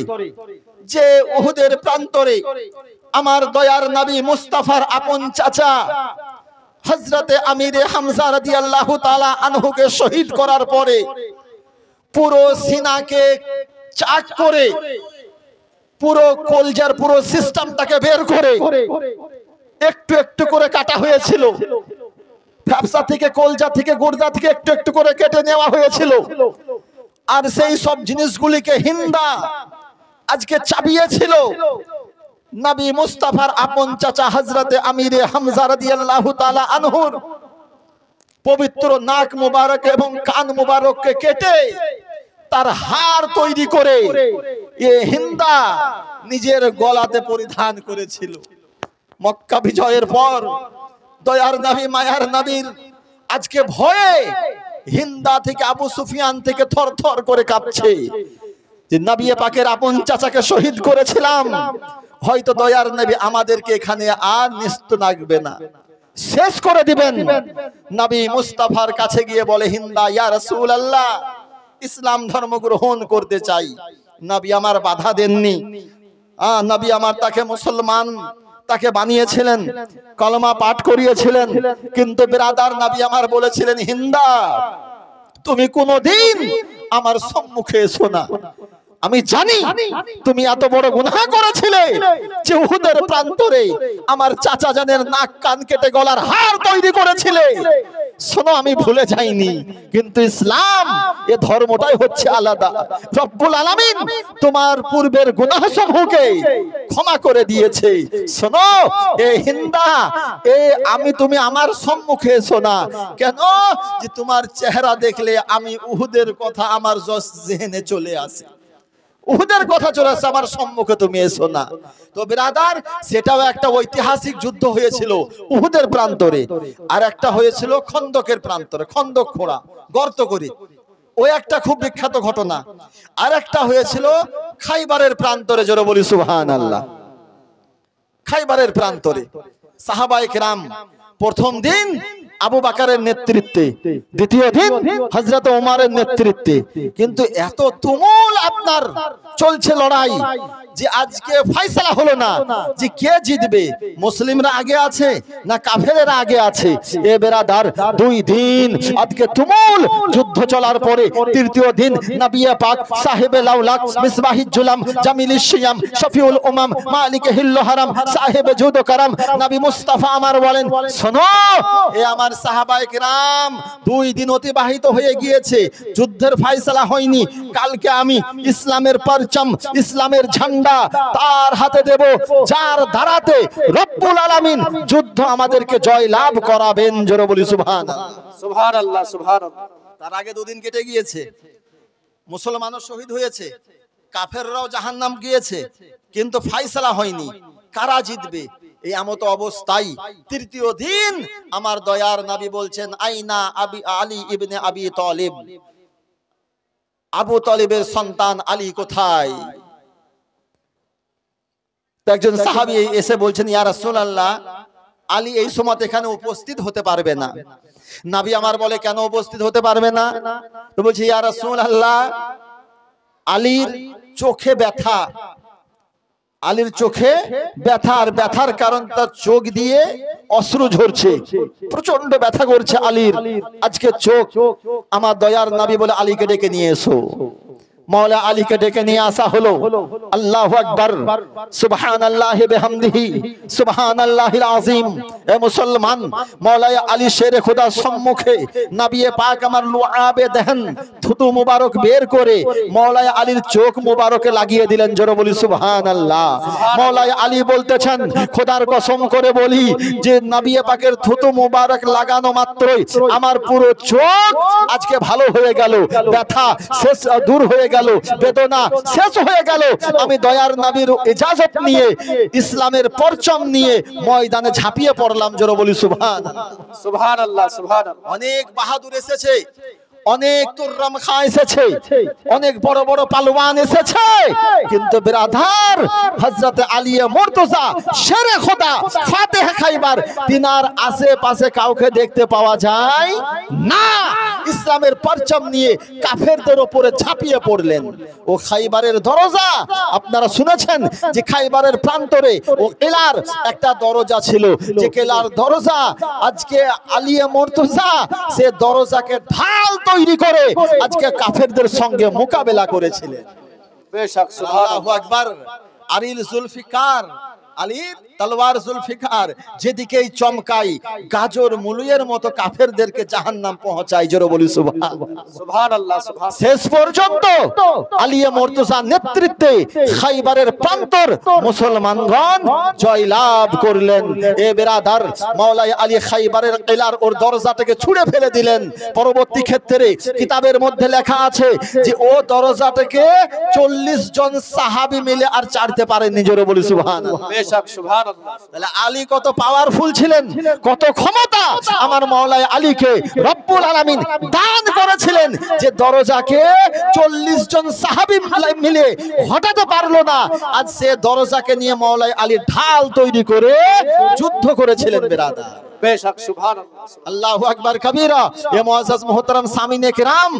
যে উহুদের প্রান্তরে আমার দয়ার নবী মুস্তাফার আপন চাচা হযরতে আমিরে হামজা রাদিয়াল্লাহু তাআলা আনহুকে শহীদ করার পরে পুরো সিনাকে চাক করে, পুরো কলজার পুরো সিস্টেমটাকে বের করে একটু একটু করে কাটা হয়েছিল। ব্যবসা থেকে, কলজা থেকে, গুর্দা থেকে একটু একটু করে কেটে নেওয়া হয়েছিল। আর সেই সব জিনিসগুলিকে হিন্দা আজকে চাবিয়েছিল নবী মুস্তাফার আপন চাচা হযরতে আমিরে হামজা রাদিয়াল্লাহু তাআলা আনহুর পবিত্র নাক মুবারক এবং কান মুবারককে কেটে তার হাড় তৈরি করে এ হিন্দা নিজের গলাতে পরিধান করেছিল। মক্কা বিজয়ের পর দয়ার নবী মায়ার নবীর আজকে ভয়ে হিন্দা থেকে, আবু সুফিয়ান থেকে থরথর করে কাঁপছে যে নবী পাকের আপন চাচাকে শহীদ করেছিলাম, হয়তো দয়ার নবী আমাদেরকে এখানে আর নিস্ত রাখবে না, শেষ করে দিবেন। নবী মুস্তাফার কাছে গিয়ে বলে হিন্দা, ইয়া রাসূলুল্লাহ, ইসলাম ধর্ম গ্রহণ করতে চাই। নবী আমার বাধা দেননি। নবী আমার তাকে মুসলমান তাকে বানিয়েছিলেন, কলমা পাঠ করিয়েছিলেন, কিন্তু বিরাদার নবী আমার বলেছিলেন, হিন্দা তুমি কোনদিন আমার সম্মুখে এসো না। আমি জানি তুমি এত বড় গুনাহ করেছিলে যে উহুদের প্রান্তরে আমার চাচা জানের নাক কান কেটে গলার হাড় তৈরি করেছিলে। শোনো, আমি ভুলে যাইনি, কিন্তু ইসলাম এ ধর্মটাই হচ্ছে আলাদা। রব্বুল আলামিন তোমার পূর্বের গুনাহ সমূহকে ক্ষমা করে দিয়েছে। শোনো এ হিন্দা, তুমি আমার সম্মুখে এসো না। কেন? যে তোমার চেহারা দেখলে আমি উহুদের কথা আমার জেহেনে চলে আসে, উহুদের কথা চলে আসে, আমার সম্মুখে তুমি এসো না। তো বিরাদার, সেটাও একটা ঐতিহাসিক যুদ্ধ হয়েছিল উহুদের প্রান্তরে, আর একটা হয়েছিল খন্দকের প্রান্তরে, খন্দক খোঁড়া, গর্ত করে, ওই একটা খুব বিখ্যাত ঘটনা। আর একটা হয়েছিল খাইবারের প্রান্তরে, জোরে বলি সুবহানাল্লাহ। খাইবারের প্রান্তরে সাহাবায়ে কেরাম প্রথম দিন আবু বকরের নেতৃত্বে, দ্বিতীয় দিন হযরত ওমরের নেতৃত্বে, কিন্তু এত তুমুল আপনার চলছে লড়াই যে আজকে ফয়সালা হলো না যে কে জিতবে, মুসলিমরা আগে আছে না কাফেরেরা আগে আছে। এ বেরাদার, দুই দিন আজকে তুমুল যুদ্ধ চলার পরে তৃতীয় দিন নবী পাক সাহেবে লাউলাক মিসবাহিজ জুলাম জামিলিশ শিয়াম শফিউল উমাম মালিক হিল হারাম সাহেবে জুদ ও কারাম নবী মুস্তাফা আমার বলেন, শোনো এ আমার সাহাবায়ে কেরাম, দুই দিন অতিবাহিত হয়ে গিয়েছে, যুদ্ধের ফয়সালা হয়নি, কালকে আমি ইসলামের পরচম, ইসলামের ঝান্ডা তার হাতে দেব যার দ্বারাতে রব্বুল আলামিন যুদ্ধ আমাদেরকে জয় লাভ করাবেন। জোরে বলি সুবহানাল্লাহ, সুবহানাল্লাহ, সুবহানাল্লাহ। তার আগে দুদিন কেটে গিয়েছে, মুসলমানও শহীদ হয়েছে, কাফেররাও জাহান্নাম গিয়েছে, কিন্তু ফয়সালা হয়নি কারা জিতবে। এই আমত অবস্থায় তৃতীয় দিন আমার দয়ার নবী বলছেন, আইনা আবি আলী ইবনে আবি তালিব, আবু তালিবের সন্তান আলী কোথায়? একজন সাহাবী এসে বলছেন, ইয়া রাসূলুল্লাহ, আলী এই সময় এখানে উপস্থিত হতে পারবে না। নবী আমার বলে, কেন উপস্থিত হতে পারবে না? তো বলছে, ইয়া রাসূলুল্লাহ, আলীর চোখে ব্যথা, আলীর চোখে ব্যথা, আর ব্যথার কারণ তার চোখ দিয়ে অশ্রু ঝরছে, প্রচন্ড ব্যথা করছে আলীর আজকে চোখ। আমার দয়ার নবী বলে, আলীকে ডেকে নিয়ে এসো। मौला अली के डेके निये आसा हलो। अल्लाहु अकबर, सुबहानल्लाहि बिहम्दिही, सुबहानल्लाहिल आज़ीम। ए मुसलमान, मौला अली शेर खुदा सम्मुखे नबी पाक আমার লুআবে দেহেন থুতু মুবারক বের করে মৌলা আলীর চোখ মুবারকে লাগিয়ে দিলেন। জোরে বলি সুবহানাল্লাহ। মৌলা আলী বলতেছেন, খোদার কসম করে বলি যে নবী পাকের থুতু মুবারক লাগানো মাত্রই আমার পুরো চোখ আজকে ভালো হয়ে গেল, ব্যথা শেষ দূর হয়ে গেল, বেদনা শেষ হয়ে গেল। আমি দয়ার নবীর ইজাজত নিয়ে ইসলামের পরচম নিয়ে ময়দানে ঝাঁপিয়ে পড়লাম। জোরে বলি সুবহানাল্লাহ, সুবহানাল্লাহ, সুবহানাল্লাহ। অনেক বাহাদুর এসেছে, অনেক তুররাম খা এসেছে, অনেক বড় বড় পালোয়ান এসেছে, কিন্তু বিরাদার হযরত আলী মুর্তজা শেরে খোদা ফাতেহ খাইবার তিনার আশেপাশে কাউকে দেখতে পাওয়া যায় না। ইসলামের পরচম নিয়ে কাফেরদের উপরে ঝাঁপিয়ে পড়লেন। ও খাইবারের দরজা আপনারা শুনেছেন যে খাইবারের প্রান্তরে ও কিলার একটা দরজা ছিল, যে কিলার দরজা আজকে আলী মুর্তজা সে দরজাকে ঢাল তৈরি করে আজকে কাফেরদের সঙ্গে মোকাবেলা করেছিলেন। বেশক, আল্লাহু আকবার। আলীর জুলফিকার, আলীর তলোয়ার জুলফিকার যেদিকেই চমকায় গাজর মুলুয়ের মতো কাফেরদেরকে জাহান্নাম পৌঁছায়। জোরে বলি সুবহানাল্লাহ, সুবহানাল্লাহ, সুবহানাল্লাহ। শেষ পর্যন্ত আলী মুর্তজার নেতৃত্বে খাইবারের প্রান্তর মুসলমানগণ জয়লাভ করলেন। এ বিরাদার, মাওলাই আলী খাইবারের কিলার ওর দরজাটাকে ছুঁড়ে ফেলে দিলেন। পরবর্তী ক্ষেত্রে কিতাবের মধ্যে লেখা আছে যে ও দরজাটাকে 40 জন সাহাবী মিলে আর চাড়তে পারেননি। জোরে বলি সুবহানাল্লাহ, বেশক, সুবহানাল্লাহ। তাহলে আলী কত পাওয়ারফুল ছিলেন, কত ক্ষমতা আমার মাওলাই আলীকে রব্বুল আলামিন দান করেছিলেন যে দরজাকে 40 জন সাহাবী মিলে হটাতে পারলো না। আজ সে দরজাকে নিয়ে মাওলাই আলী ঢাল তৈরি করে যুদ্ধ করেছিলেন। বিরাদার, বেশক, সুবহানাল্লাহ। আল্লাহু আকবার কবীরা। এ মুআজ্জাজ মুহতারাম সামিনে কিরাম,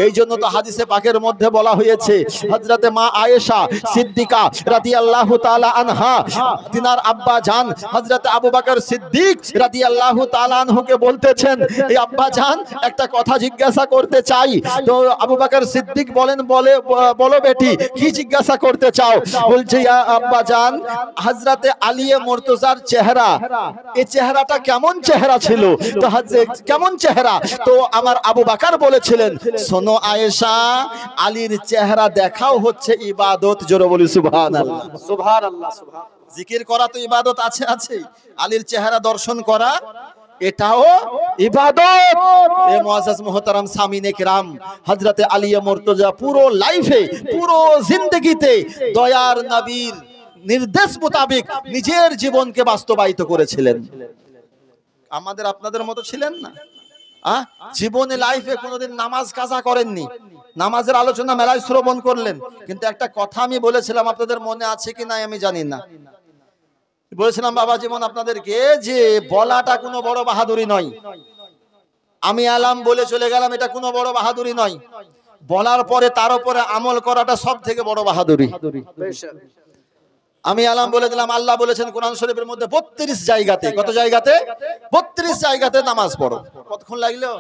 এই জন্য তো হাদিসে পাকের মধ্যে বলা হয়েছে হযরতে মা আয়েশা সিদ্দিকা রাদিয়াল্লাহু তাআলা আনহা তিনার আব্বা জান হযরতে আবু বকর সিদ্দিক রাদিয়াল্লাহু তাআলা আনহুকে বলতেছেন, এই আব্বা জান একটা কথা জিজ্ঞাসা করতে চাই। তো আবু বকর সিদ্দিক বলেন, বলো বেটি কি জিজ্ঞাসা করতে চাও? বলছে, ইয়া আব্বা জান, হযরতে আলী মুর্তজার চেহারা, এই চেহারাটা কেমন চেহারা ছিল? তো কেমন চেহারা? তো আমার আবু বকর বলেছিলেন, শোনো আয়েশা, আলীর চেহারা দেখাও হচ্ছে ইবাদত। জোরে বলি সুবহানাল্লাহ, সুবহানাল্লাহ, সুবহানাল্লাহ। জিকির করা তো ইবাদত আছে, আলীর চেহারা দর্শন করা এটাও ইবাদত। এ মুআজ্জাজ মুহতারাম সামিনে কিরাম, হযরতে আলী মুর্তজা পুরো লাইফে, পুরো জিন্দেগিতে দয়ার নবীর নির্দেশ মোতাবেক নিজের জীবনকে বাস্তবায়িত করেছিলেন। আমাদের আপনাদের মতো ছিলেন না। জীবনে লাইফে কোনোদিন নামাজ কাজা করেননি, নামাজের আলোচনা মেলায় শ্রবণ করলেন, কিন্তু একটা কথা আমি বলেছিলাম, আপনাদের মনে আছে কি না আমি জানি না, বলেছিলাম বাবা যেমন আপনাদেরকে যে বলাটা কোনো বড় বাহাদুরি নয়, আমি আলাম বলে চলে গেলাম, এটা কোনো বড় বাহাদুরি নয়। বলার পরে তার উপরে আমল করাটা সব থেকে বড় বাহাদুরি। আমি আলাম বলে দিলাম, আল্লাহ বলেছেন কোরআন শরীফের মধ্যে 32 জায়গাতে, কত জায়গাতে? 32 জায়গাতে নামাজ পড়ো। কতক্ষণ লাগলো?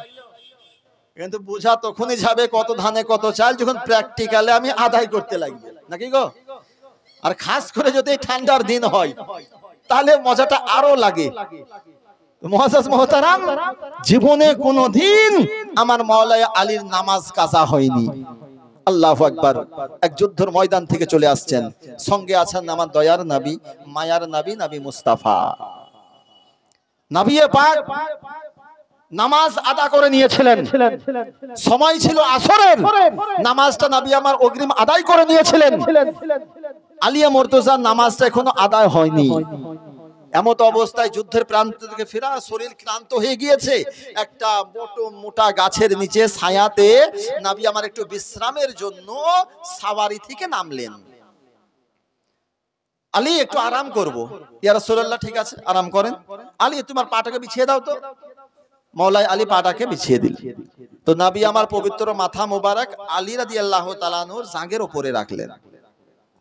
কিন্তু বোঝা তখনই যাবে কত ধানে কত চাল, যখন প্র্যাকটিক্যালে আমি আদায় করতে লাগবে, নাকি গো? আর খাস করে যদি ঠান্ডার দিন হয় তাহলে মজাটা আরো লাগে। মুআজ্জাজ মুহতারাম, জীবনে কোনোদিন আমার মাওলাই আলীর নামাজ কাজা হয়নি। আল্লাহু আকবার। এক যুদ্ধের ময়দান থেকে চলে আসছেন, সঙ্গে আছেন আমার দয়ার নবী, মায়ার নবী, নবী মুস্তাফা। নবী পাক নামাজ আদা করে নিয়েছিলেন, সময় ছিল আসরের, নামাজটা নবী আমার অগ্রিম আদায় করে নিয়েছিলেন। আলিয়া মুর্তজার নামাজটা এখনো আদায় হয়নি। এমত অবস্থায় যুদ্ধের প্রান্ত থেকে ফেরা, শরীর ক্লান্ত হয়ে গিয়েছে, একটা মোটা গাছের নিচে ছায়াতে নবী আমার একটু বিশ্রামের জন্য সাওয়ারি থেকে নামলেন। আলী একটু আরাম করব। ইয়া রাসূলুল্লাহ, ঠিক আছে আরাম করেন। আলী তোমার পাটাকে বিছিয়ে দাও তো। মওলাই আলী পাটাকে বিছিয়ে দিল। তো নবী আমার পবিত্র মাথা মোবারক আলী রাদিয়াল্লাহু তাআলা আনহুর জাঙ্গের উপরে রাখলেন।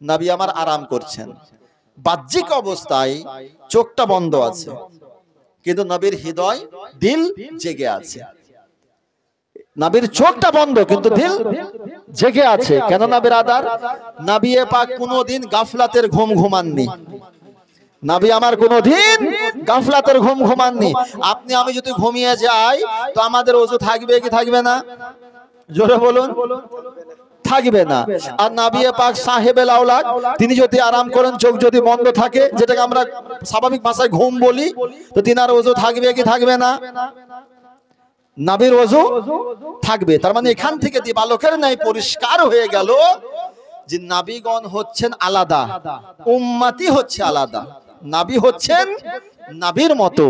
নবী আমার আরাম করছেন, বাহ্যিক অবস্থায় চোখটা বন্ধ আছে, কিন্তু নবীর হৃদয় দিল জেগে আছে। নবীর চোখটা বন্ধ কিন্তু দিল জেগে আছে। কেন না বিরাদার, নবী পাক কোনোদিন গাফলাতের ঘুম ঘুমাননি। নবী আমার কোনোদিন গাফলাতের ঘুম ঘুমাননি। আপনি আমি যদি ঘুমিয়ে যাই তো আমাদের ওযু থাকবে কি থাকবে না? জোরে বলুন, থাকবে না। আর নবী পাক সাহেবেল আওলাদ, তিনি যদি আরাম করেন, চোখ যদি বন্ধ থাকে, যেটাকে আমরা স্বাভাবিক ভাষায় ঘুম বলি, তো তিনার ওযু থাকবে কি থাকবে না? নবীর ওযু থাকবে। তার মানে এখান থেকে দিবালোকের ন্যায় পরিষ্কার হয়ে গেল যে নবীগণ হচ্ছেন আলাদা, উম্মতি হচ্ছে আলাদা। নবী হচ্ছেন নবীর মতো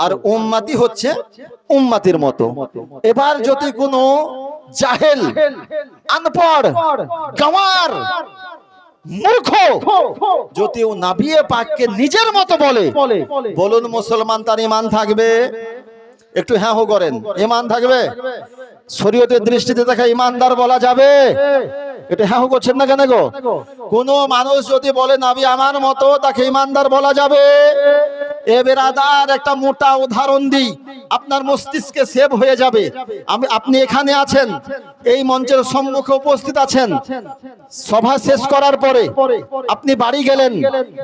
আর উম্মতি হচ্ছে উম্মতির মতো। এবার যদি কোনো জাহেল, আনপড়, গাওয়ার, মূর্খ যদি ও নবী পাককে নিজের মতো বলে, বলুন মুসলমান তার ঈমান থাকবে? একটু হ্যাঁ হো করেন, ঈমান থাকবে? শরীয়তের দৃষ্টিতে তাকে ঈমানদার বলা যাবে? এটা হ্যাঁ হো করছেন না কেন গো? কোন মানুষ যদি বলে নবী আমার মতো, তাকে ঈমানদার বলা যাবে? এ বেরাদার, একটা মোটা উদাহরণ দিই, আপনার মস্তিষ্কে সেভ হয়ে যাবে। আপনি এখানে আছেন, এই মঞ্চের সম্মুখে উপস্থিত আছেন, সভা শেষ করার পরে আপনি বাড়ি গেলেন।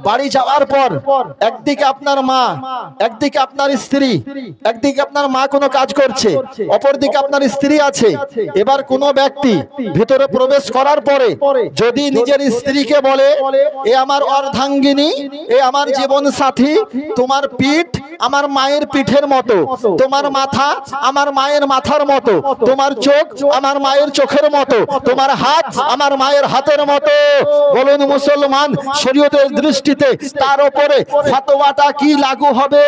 বাড়ি যাওয়ার পর একদিকে আপনার মা, একদিকে আপনার স্ত্রী, একদিকে আপনার মা কোনো কাজ করছে, অপরদিকে আপনার স্ত্রী আছে। এবার কোনো ব্যক্তি ভিতরে প্রবেশ করার পরে যদি নিজের স্ত্রীকে বলে, এ আমার অর্ধাঙ্গিনী, এ আমার জীবন সাথী, তোমার পিঠ আমার মায়ের পিঠের মতো, তোমার মাথা আমার মায়ের মাথার মতো, তোমার চোখ আমার মায়ের চোখের মতো, তোমার হাত আমার মায়ের হাতের মতো, বলুন মুসলমান শরীয়তের দৃষ্টিতে তার উপরে ফতোয়াটা কি লাগু হবে?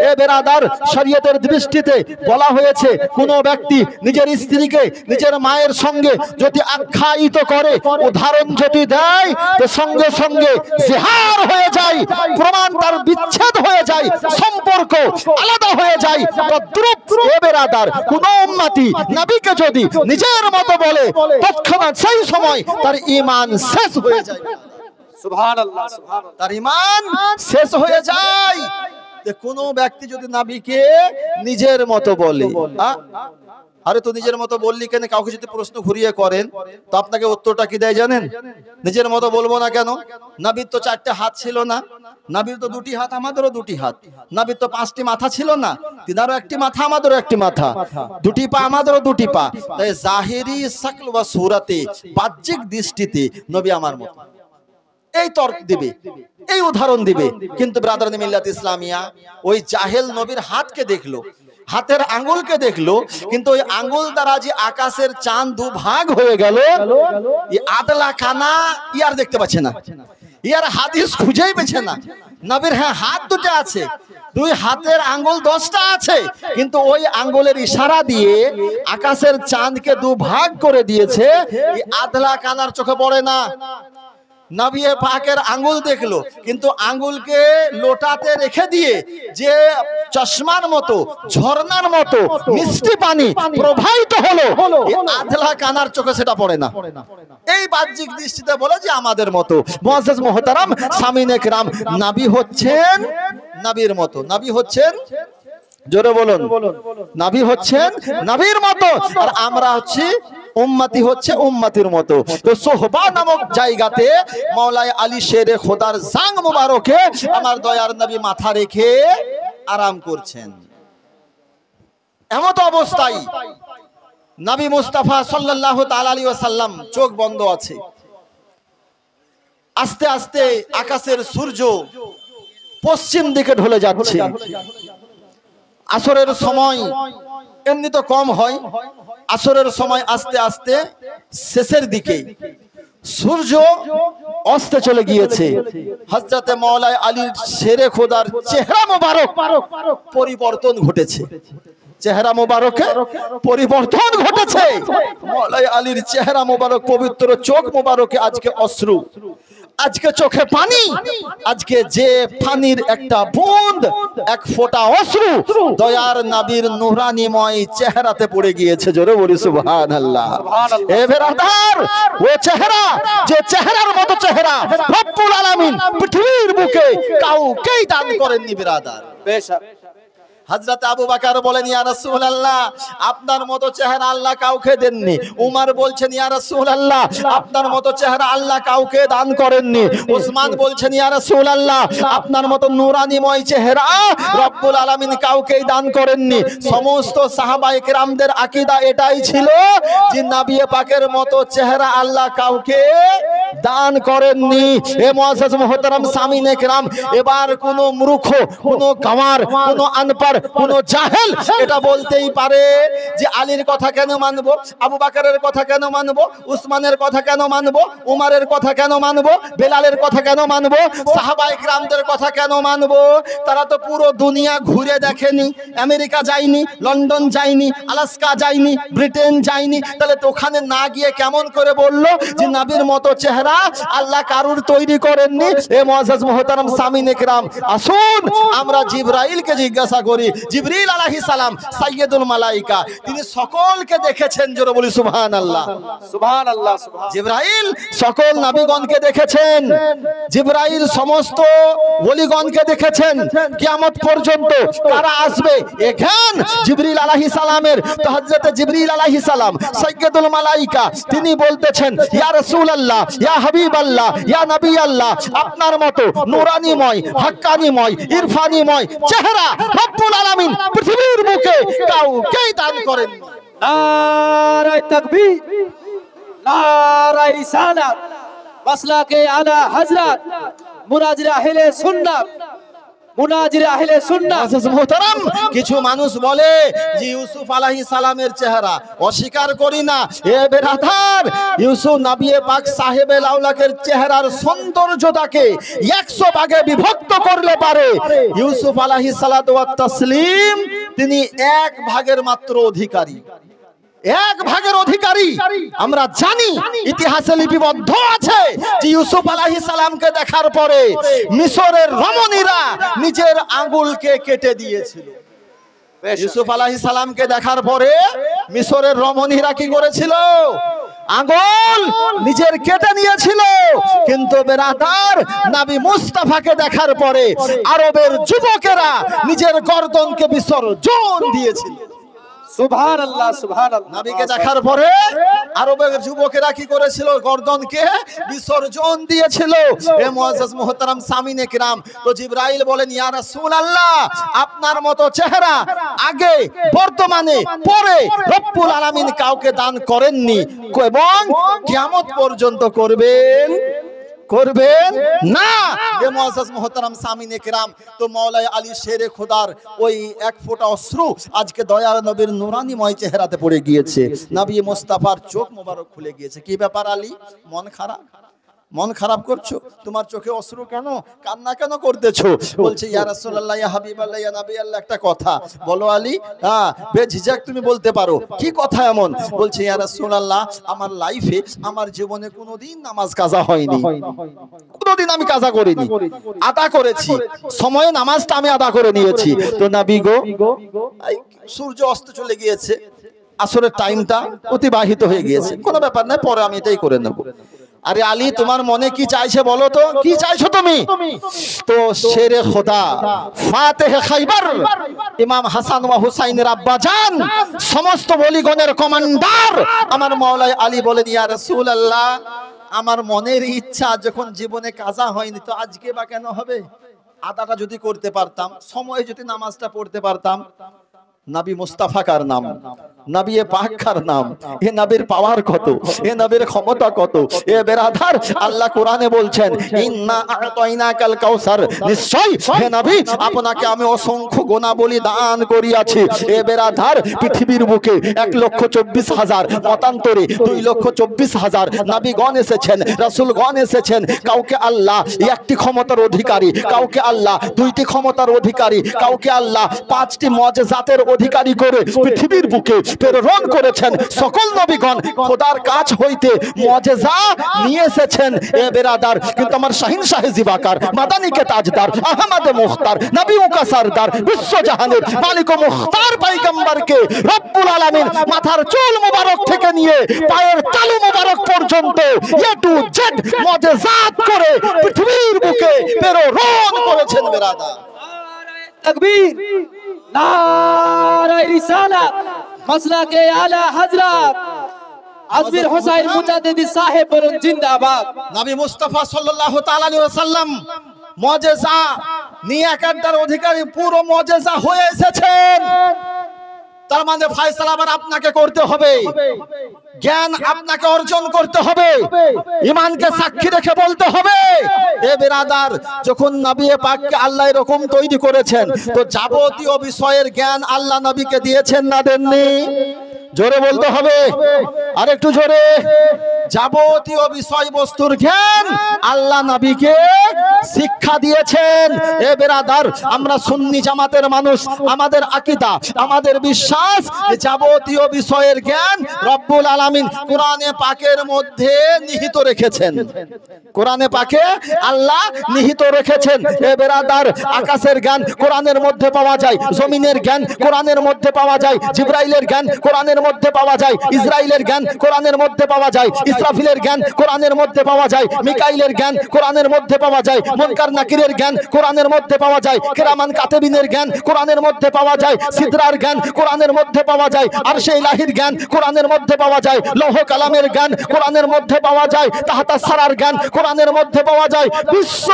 এ বেরাদার, শরীয়তের দৃষ্টিতে বলা হয়েছে কোন ব্যক্তি নিজের স্ত্রীকে নিজের মায়ের সঙ্গে যদি আখ্যায়িত করে, উদাহরণ যদি দেয়, তো সঙ্গে সঙ্গে জিহার হয়ে যায়, প্রমাণ তার বিচ্ছেদ হয়ে যায়, সম্পর্ক আলাদা হয়ে যায়। তদ্রূপ এ বেরাদার, কোন উম্মতি নবীকে যদি নিজের মতো বলে, তৎক্ষণাৎ সেই সময় তার ঈমান শেষ হয়ে যায়। সুবহানাল্লাহ, সুবহানাল্লাহ, তার ঈমান শেষ হয়ে যায়। কোন ব্যক্তি যদি নবীকে নিজের মতো বলে, আরে তো নিজের মতো বললি কেন? কাউকে যদি প্রশ্ন ঘুরিয়ে করেন তো আপনাকে উত্তরটা কি দেয় জানেন? নিজের মতো বলবো না কেন? নবীর তো 4টে হাত ছিল না, নবীর তো 2টি হাত, আমাদেরও 2টি হাত। নবীর তো 5টি মাথা ছিল না, তিনারও 1টি মাথা, আমাদেরও 1টি মাথা। 2টি পা, আমাদেরও 2টি পা। তাই জাহিরি শাকল ওয়া সূরাতে, বাহ্যিক দৃষ্টিতে নবী আমার মতো, এই তর্ক দিবে, এই উদাহরণ দিবে। কিন্তু ব্রাদারানি মিল্লাত ইসলামিয়া ওই জাহেল নবীর হাতকে দেখলো, হাতের আঙ্গুলকে দেখলো, কিন্তু ওই আঙ্গুল দ্বারা যে আকাশের চাঁদ দুভাগ হয়ে গেল, এই আদলা কানা ইয়ার দেখতে পাচ্ছে না, ইয়ার হাদিস খুঁজেই পেছে না। নবীর হ্যাঁ হাত 2টা আছে, 2 হাতের আঙ্গুল 10টা আছে, কিন্তু ওই আঙ্গুলের ইশারা দিয়ে আকাশের চাঁদকে দুভাগ করে দিয়েছে। এই আদলা কানার চোখে পড়ে না। নবী পাকের আঙ্গুল দেখলো, কিন্তু আঙ্গুলকে লোটাতে রেখে দিয়ে যে চশমার মতো ঝর্ণার মতো মিষ্টি পানি প্রবাহিত হলো, আধলা কানার চোখে সেটা পড়ে না। এই বাহ্যিক দৃষ্টিতে বলে যে আমাদের মতো। মুআজ্জাজ মুহতারাম সামিনে কিরাম, নবী হচ্ছেন নবীর মতো, নবী হচ্ছেন, জোরে বলুন, নবী হচ্ছেন নবীর মতো, আর আমরা হচ্ছি উম্মতি, হচ্ছে উম্মতির মতো। তো সোহবা নামক জায়গাতে মাওলাই আলী শেরে খোদার জাং মুবারকে আমার দয়ার নবী মাথা রেখে আরাম করছেন। এমত অবস্থায় নবী মুস্তাফা সাল্লাল্লাহু তাআলা আলাইহি ওয়াসাল্লাম চোখ বন্ধ আছে। আস্তে আস্তে আকাশের সূর্য পশ্চিম দিকে ঢলে যাচ্ছে। আসরের সময় এমনি তো কম হয়, আসরের সময় আস্তে আস্তে শেষের দিকে সূর্য অস্তে চলে গিয়েছে। হযরতে মাওলাই আলী শেরে খোদার চেহারা মোবারক পরিবর্তন ঘটেছে, চেহারা মোবারকে পরিবর্তন ঘটেছে। মাওলাই আলীর চেহারা মোবারক, পবিত্র চোখ মোবারকে আজকে অশ্রু, আজকে চোখে পানি, আজকে যে পানির একটা বুঁদ, এক ফোঁটা অশ্রু দয়ার নবীর নূরানিময় চেহারাতে পড়ে গিয়েছে। জোরে বলি সুবহানাল্লাহ। এ বেরাদার, ও চেহারা, যে চেহারার মতো চেহারা রব্বুল আলামিন পৃথিবীর বুকে কাউকেই দান করেননি বেরাদার। বেশক হযরত আবু বকর বলেন, ইয়া রাসূলুল্লাহ, আপনার মতো চেহারা আল্লাহ কাউকে দেননি। উমর বলছেন, ইয়া রাসূলুল্লাহ, আপনার মতো চেহারা আল্লাহ কাউকে দান করেননি। উসমান বলছেন, ইয়া রাসূলুল্লাহ, আপনার মতো নূরানিময় চেহারা রব্বুল আলামিন কাউকেই দান করেননি। সমস্ত সাহাবায়ে কেরামদের আকীদা এটাই ছিল যে নবী পাকের মতো চেহারা আল্লাহ কাউকে দান করেননি। এ মুআজ্জাজ মুহতারাম সামিনে কেরাম, এবার কোন মূর্খ, কোন গাওয়ার, কোন আনপড়, কোন জাহেল এটা বলতেই পারে যে আলীর কথা কেন মানবো, আবু বকরের কথা কেন মানবো, উসমানের কথা কেন মানবো, উমরের কথা কেন মানবো, বেলালের কথা কেন মানবো, সাহাবায়ে কেরামদের কথা কেন মানবো? তারা তো পুরো দুনিয়া ঘুরে দেখেনি, আমেরিকা যায়নি, লন্ডন যায়নি, আলাস্কা যায়নি, ব্রিটেন যায়নি, তাহলে তো ওখানে না গিয়ে কেমন করে বললো যে নবীর মতো চেহারা আল্লাহ কারুর তৈরি করেননি? এ মুআজ্জাজ মুহতারাম সামিনে কেরাম, আসুন আমরা জিবরাইলকে জিজ্ঞাসা করি। জিবরিল আলাইহিস সালাম সাইয়্যিদুল মালায়েকা, তিনি সকলকে দেখেছেন। জোরে বলি সুবহানাল্লাহ। সুবহানাল্লাহ। জিবরাইল সকল নবীগণকে দেখেছেন, জিবরাইল সমস্ত ওলিগণকে দেখেছেন। কিয়ামত পর্যন্ত কারা আসবে এখান জিবরিল আলাইহিস সালামের। তো হযরত জিবরিল আলাইহিস সালাম সাইয়্যিদুল মালায়েকা, তিনি বলতেছেন, ইয়া রাসূলুল্লাহ, ইয়া হাবিবাল্লাহ, ইয়া নবী আল্লাহ, আপনার মতো নূরানিময়, হাক্কানিময়, ইরফানিময় চেহারা রব্বুল আলামিন পৃথিবীর বুকে কাউকেই দান করেন। নারায়ে তাকবীর, নারায়ে রিসালাত, মাসলাকে আলা হযরত মুনাজির আহলে সুন্নাত, মুনাজির আহলে সুন্নাত। মুহতারাম, কিছু মানুষ বলে যে ইউসুফ আলাইহিস সালামের চেহারা, অস্বীকার করি না। এ বেরাদার, ইউসুফ নবী পাক সাহেবে লাউলাকের চেহারার সৌন্দর্যতাকে 100 ভাগে বিভক্ত করলে পারে ইউসুফ আলাইহিস সালাতু ওয়াত তাসলিম তিনি 1 ভাগের মাত্র অধিকারী, 1 ভাগের অধিকারী। আমরা জানি ইতিহাসে লিপিবদ্ধ আছে যে ইউসুফ আলাইহিস সালামকে দেখার পরে মিশরের রমণীরা নিজের আঙ্গুলকে কেটে দিয়েছিল। ইউসুফ আলাইহিস সালামকে দেখার পরে মিশরের রমণীরা কি করেছিল? আঙ্গুল নিজের কেটে নিয়েছিল। কিন্তু বেরাদার, নবী মুস্তাফাকে দেখার পরে আরবের যুবকেরা নিজের গর্দনকে বিসর্জন দিয়েছিল। সুবহানাল্লাহ, সুবহানাল্লাহ। নবীকে দেখার পরে আরবের যুবকেরা কি করেছিল? গর্দনকে বিসর্জন দিয়েছিল। এ মুআজ্জাজ মুহতারাম সামিনে কিরাম, তো জিবরাইল বলেন, ইয়া রাসূলুল্লাহ, আপনার মতো চেহারা আগে, বর্তমানে, পরে রব্বুল আলামিন কাউকে দান করেননি এবং কিয়ামত পর্যন্ত করবেন না। এ মুআজ্জাজ মুহতারাম সামিনে কিরাম, তো মাওলাই আলী শেরে খোদার ওই 1 ফোঁটা অশ্রু আজকে দয়ার নবীর নূরানিময় চেহারাতে পড়ে গিয়েছে। নবী মুস্তাফার চোখ মোবারক খুলে গিয়েছে। কি ব্যাপার আলী, মন খারাপ? মন খারাপ করছো, তোমার চোখে অশ্রু কেন, কান্না কেন করতেছো? বলছে ইয়া রাসূলুল্লাহ ইয়া হাবিবাল্লাহ ইয়া নবী আল্লাহ, একটা কথা বলো আলী। হ্যাঁ, বেঝিঝক তুমি বলতে পারো, কি কথা এমন? বলছে ইয়া রাসূলুল্লাহ, আমার লাইফে, আমার জীবনে কোনোদিন নামাজ কাজা হয়নি, কোনোদিন আমি কাজা করিনি, আদা করেছি সময়ে নামাজটা আমি আদা করে নিয়েছি। তো নবী গো, সূর্য অস্ত চলে গিয়েছে, আসরের টাইমটা অতিবাহিত হয়ে গিয়েছে, কোনো ব্যাপার নাই, পরে আমি এটাই করে নেব। আরে আলী, তোমার মনে কি চাইছে বলো তো, কি চাইছো তুমি? তো শেরে খোদা ফাতেহে খাইবার ইমাম হাসান ওয়া হুসাইনের আব্বাজান, সমস্ত ওলিগণের কমান্ডার আমার মাওলাই আলী বলেন, ইয়া রাসূলুল্লাহ, আমার মনের ইচ্ছা যখন জীবনে কাজা হয়নি, তো আজকে বা কেন হবে? আদাটা যদি করতে পারতাম, সময়ে যদি নামাজটা পড়তে পারতাম। নবী মুস্তাফা কার নাম, নবী পাক কার নাম, এ নবীর পাওয়ার কত, এ নবীর ক্ষমতা কত। এ বেরাদার, আল্লাহ কোরআনে বলছেন ইন্না আ'তাইনাকাল কাউসার, নিশ্চয় হে নবী আপনাকে আমি অসংখ্য গুণাবলী দান করিয়াছি। এ বেরাদার, পৃথিবীর বুকে 1,24,000 মতান্তরে 2,24,000 নবীগণ এসেছেন, রাসূলগণ এসেছেন। কাউকে আল্লাহ একটি ক্ষমতার অধিকারী, কাউকে আল্লাহ দুইটি ক্ষমতার অধিকারী, কাউকে আল্লাহ 5টি মুআজিজাতের অধিকারী করে পৃথিবীর বুকে প্রেরণ করেছেন। সকল নবীগণ খোদার কাছ হইতে মুআজিজা নিয়ে এসেছেন। এ বেরাদার, কিন্তু আমার শাহিন শাহে জিবাকার, মাদানিকে তাজদার, আহমদ মুখতার, নবী ও কা সরদার, বিশ্বজাহানের মালিক ও মুখতার পয়গম্বরকে রব্বুল আলামিন মাথার চুল মোবারক থেকে নিয়ে পায়ের তালু মোবারক পর্যন্ত এ টু জেড মুআজিজাত করে পৃথিবীর বুকে প্রেরণ করেছেন। বেরাদার, তাকবীর, নারায়ে রিসালাত, মাসলাকে আলা হযরত আজমির হোসাইন মুজাদ্দিদি সাহেব বলুন জিন্দাবাদ। নবী মুস্তাফা সাল্লাল্লাহু তাআলা আলাইহি ওয়াসাল্লাম মুআজিজা নিয়ে একাধার অধিকারী, পুরো মুআজিজা হয়ে এসেছেন। তার মানে ফয়সালা আবার আপনাকে করতে হবে, জ্ঞান আপনাকে অর্জন করতে হবে, ঈমানকে সাক্ষী রেখে বলতে হবে। এ বেরাদার, যখন নবী পাককে আল্লাহ এরকম তৈরি করেছেন, তো যাবতীয় বিষয়ের জ্ঞান আল্লাহ নবীকে দিয়েছেন না দেননি? জোরে বলতে হবে, আর একটু জোরে। যাবতীয় বিষয়বস্তুর জ্ঞান আল্লাহ নবীকে শিক্ষা দিয়েছেন। এ বেরাদার, আমরা সুন্নি জামাতের মানুষ, আমাদের আকীদা, আমাদের বিশ্বাস, যাবতীয় বিষয়ের জ্ঞান রব্বুল আলামিন কোরআনে পাকের মধ্যে নিহিত রেখেছেন। কোরআনে পাকে আল্লাহ নিহিত রেখেছেন। এ বেরাদার, আকাশের জ্ঞান কোরআনের মধ্যে পাওয়া যায়, জমিনের জ্ঞান কোরআনের মধ্যে পাওয়া যায়, জিবরাইলের জ্ঞান কোরআনের মধ্যে পাওয়া যায়, ইসরাইলের জ্ঞান কোরআনের মধ্যে পাওয়া যায়, ইসরাফিলের জ্ঞান কোরআনের মধ্যে পাওয়া যায়, মিকাইলের জ্ঞান কোরআনের মধ্যে পাওয়া যায়, মুনকার নাকিরের জ্ঞান কোরআনের মধ্যে পাওয়া যায়, কিরামান কাতিবিনের জ্ঞান কোরআনের মধ্যে পাওয়া যায়, সিদরার জ্ঞান কোরআনের মধ্যে পাওয়া যায়, আরশে ইলাহির জ্ঞান কোরআনের মধ্যে পাওয়া যায়, লৌহ কালামের জ্ঞান কোরআনের মধ্যে পাওয়া যায়, তাহতা সারার জ্ঞান কোরআনের মধ্যে পাওয়া যায়, বিশ্ব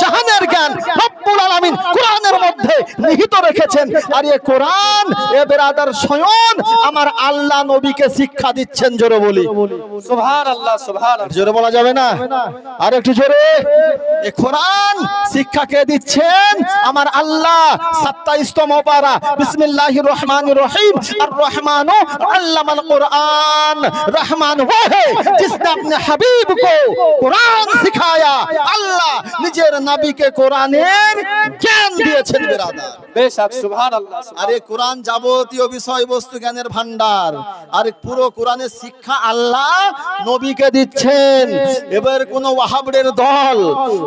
জাহানের জ্ঞান রব্বুল আলামিন কোরআনের মধ্যে নিহিত রেখেছেন। আর এই কোরআন, এ বেরাদার, স্বয়ং আমার আল্লাহ নবীকে শিক্ষা দিচ্ছেন। জোরে বলি সুবহানাল্লাহ, সুবহানাল্লাহ। জোরে বলা যাবে না? আর একটু জোরে। এই কোরআন শিক্ষা কে দিচ্ছেন? আমার আল্লাহ। 27তম পারা, বিসমিল্লাহির রহমানির রহিম। আর রহমানু আল্লামাল কুরআন, রহমান वो है जिसने अपने हबीब को कुरान सिखाया। আল্লাহ নিজের নবীকে কোরআনের জ্ঞান দিয়েছেন। বেরাদার, বেশক, সুবহানাল্লাহ। আরে কোরআন যাবতীয় বিষয়বস্তু জ্ঞানের ভান্ডার, আর পুরো কোরআনের শিক্ষা আল্লাহ নবীকে দিচ্ছেন। এবার কোন ওয়াহাবের দল,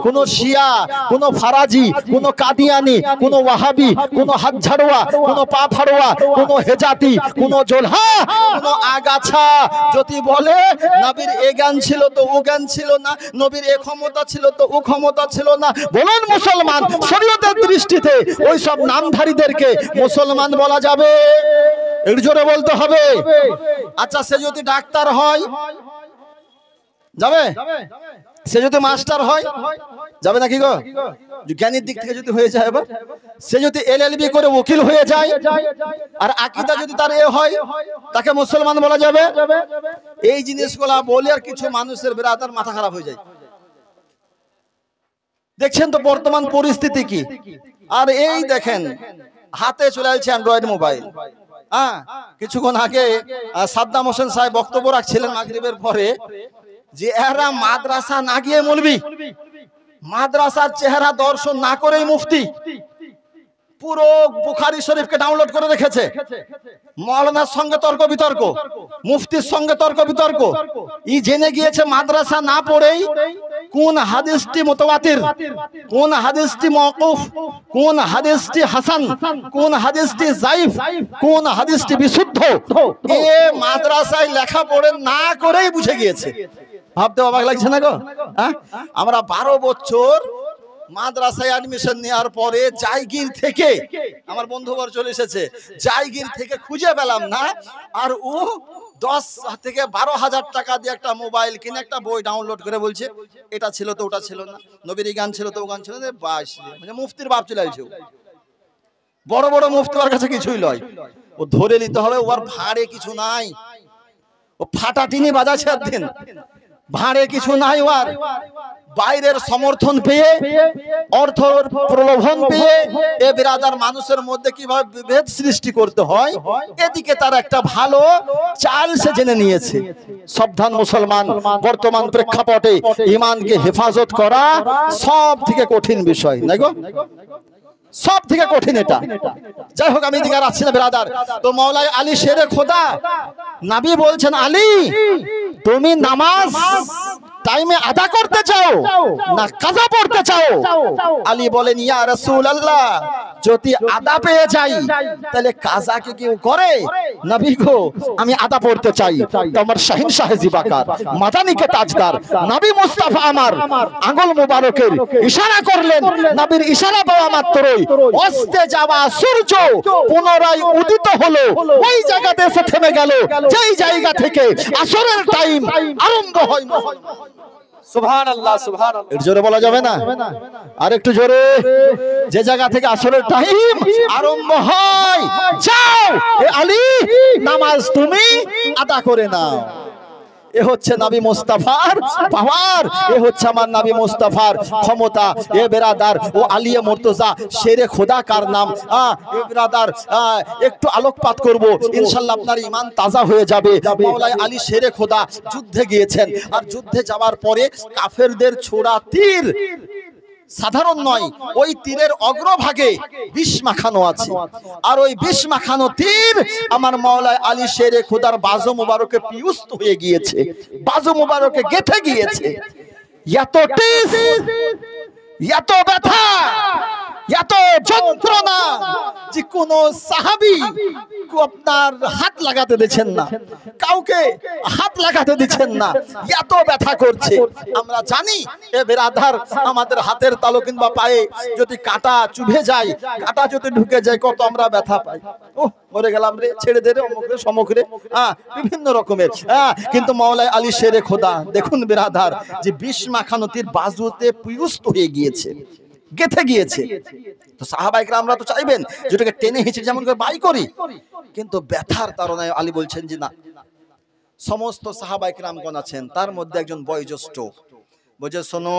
কোন শিয়া, কোন ফারাজি, কোন কাদিয়ানি, কোন ওয়াহাবি, কোন হাত ঝাড়ুয়া, কোন পা ফাড়ুয়া, কোন হেজাতি, কোন জোলহা, কোন আগাছা যদি বলে নবীর এ জ্ঞান ছিল তো ও জ্ঞান ছিল না, নবীর এ ক্ষমতা ছিল তো ও ক্ষমতা ছিল না, বলুন মুসলমান শরীয়তের দৃষ্টিতে ওই সব নামধারীদেরকে মুসলমান বলা যাবে? একটু জোরে বলতে হবে। আচ্ছা, সে যদি ডাক্তার হয় যাবে? সে যদি মাস্টার হয় যাবে নাকি গো? জ্ঞানের দিক থেকে যদি হয়ে যায়, এবার সে যদি এলএলবি করে উকিল হয়ে যায়, আর আকীদা যদি তার এ হয়, তাকে মুসলমান বলা যাবে? এই জিনিসগুলা বলে আর কিছু মানুষের বেরাদার মাথা খারাপ হয়ে যায়। দেখছেন তো বর্তমান পরিস্থিতি কি। আর এই দেখেন, হাতে চলে আসছে অ্যান্ড্রয়েড মোবাইল। কিছুক্ষণ আগে সাদ্দাম হোসেন সাহেব বক্তব্য রাখছিলেন মাগরিবের পরে, যে এরা মাদ্রাসা না গিয়ে মৌলবি, মাদ্রাসার চেহারা দর্শন না করেই মুফতি, পুরো বুখারী শরীফকে ডাউনলোড করে রেখেছে, মাওলানার সঙ্গে তর্ক বিতর্ক, মুফতির সঙ্গে তর্ক বিতর্ক। ই জেনে গিয়েছে মাদ্রাসা না পড়েই কোন হাদিসটি মুতাওয়াতির, কোন হাদিসটি মাওকুফ, কোন হাদিসটি হাসান, কোন হাদিসটি যায়িফ, কোন হাদিসটি বিশুদ্ধ, এ মাদ্রাসায় লেখা পড়ে না করেই বুঝে গিয়েছে। ভাবতে অবাক লাগছে না গো? আমরা 12 বছর মাদ্রাসায় অ্যাডমিশন নেওয়ার পরে জায়গির থেকে, আমার বন্ধুবর চলে এসেছে, জায়গির থেকে খুঁজে পেলাম না, আর ও 10 থেকে 12,000 টাকা দিয়ে একটা মোবাইল কিনে একটা বই ডাউনলোড করে বলছে এটা ছিল তো ওটা ছিল না, নবীর গান ছিল তো ও গান ছিল না। বাস, মানে মুফতির বাপ চলে আসছে। বড় বড় মুফতি ওর কাছে কিছুই লয়, ও ধরে নিতে হবে, ওর ভাড়ে কিছু নাই, ও ফাটা টিনি বাজাচ্ছে একদিন, ভাড়ে কিছু নাই ওর। বাইরের সমর্থন পেয়ে, অর্থর প্রলোভন পেয়ে এ বিরাদার মানুষের মধ্যে কিভাবে বিভেদ সৃষ্টি করতে হয়, এদিকে তার একটা ভালো চাল সে জেনে নিয়েছে। সাবধান মুসলমান, বর্তমান প্রেক্ষাপটে ঈমানকে হেফাজত করা সব থেকে কঠিন বিষয়, না গো? সব থেকে কঠিন এটা। যাই হোক, আমি এদিকে আসছি না বিরাদার। তো মাওলাই আলী শেরে খোদা, নবী বলছেন, আলী তুমি নামাজ টাইমে আদা করতে চাও না কাজা পড়তে চাও? আলী বলেন, ইয়া রাসূলুল্লাহ, যদি আদা পেয়ে যাই তাহলে কাজা কি কেউ করে? নবী গো, আমি আদা পড়তে চাই। তোমার শাহিন শাহজি বাকার মাদানিকে তাজদার নবী মুস্তাফা আমার আঙ্গুল মোবারকের ইশারা করলেন, নবীর ইশারা পাওয়া মাত্রই অস্তে যাওয়া সূর্য পুনরায় উদিত হলো, ওই জায়গাতে এসে থেমে গেল যেই জায়গা থেকে আসরের টাইম আরম্ভ হয়। সুবহানাল্লাহ, সুবহানাল্লাহ। এর জোরে বলা যাবে না? আর একটু জোরে। যে জায়গা থেকে আসরের টাইম আরম্ভ হয়, যাও এ আলী নামাজ তুমি আদা করে নাও। এ হচ্ছে নবী মুস্তাফার পাওয়ার, এ হচ্ছে আমার নবী মুস্তাফার ক্ষমতা। এ বেরাদার, ও আলিয়ে মুর্তজা শেরে খোদা কার নাম? এ বেরাদার, একটু আলোকপাত করব, ইনশাআল্লাহ আপনার ঈমান তাজা হয়ে যাবে। মাওলাই আলী শেরে খোদা যুদ্ধে গিয়েছেন, আর যুদ্ধে যাওয়ার পরে কাফেরদের ছোড়া তীর সাধারণ নয়, ওই তীরের অগ্রভাগে বিষ মাখানো আছে, আর ওই বিষ মাখানো তীর আমার মাওলাই আলী শেরে খোদার বাজু মুবারকে পিউস্ত হয়ে গিয়েছে, বাজু মুবারকে গেঁথে গিয়েছে। এত টিস, এত ব্যথা, এত যন্ত্রণা যে কোন সাহাবী আপনার হাত লাগাতে দিচ্ছেন না, কাউকে হাত লাগাতে দিচ্ছেন না, এত ব্যথা করছে। আমরা জানি এ বেরাদার, আমাদের হাতের তালু কিংবা পায়ে যদি কাঁটা চুভে যায়, কাঁটা যদি ঢুকে যায়, কত আমরা ব্যথা পাই। ও মরে গেলাম রে, ছেড়ে দে রে, অমুকরে সমুখরে, বিভিন্ন রকমের। কিন্তু মাওলাই আলী শেরে খোদা দেখুন বেরাদার, যে বিষ মাখানো তীর বাজুতে পিউস্ত হয়ে গিয়েছে, গেথে গিয়েছে। তো সাহাবায়ে কেরামরা তো চাইবেন যেটাকে টেনে হিঁচড়ে যেমন করে বাই করি, কিন্তু ব্যথার তাড়নায় আলী বলছেন যে না। সমস্ত সাহাবায়ে কেরামগণ আছেন, তার মধ্যে একজন বয়োজ্যেষ্ঠ বলছে, শোনো,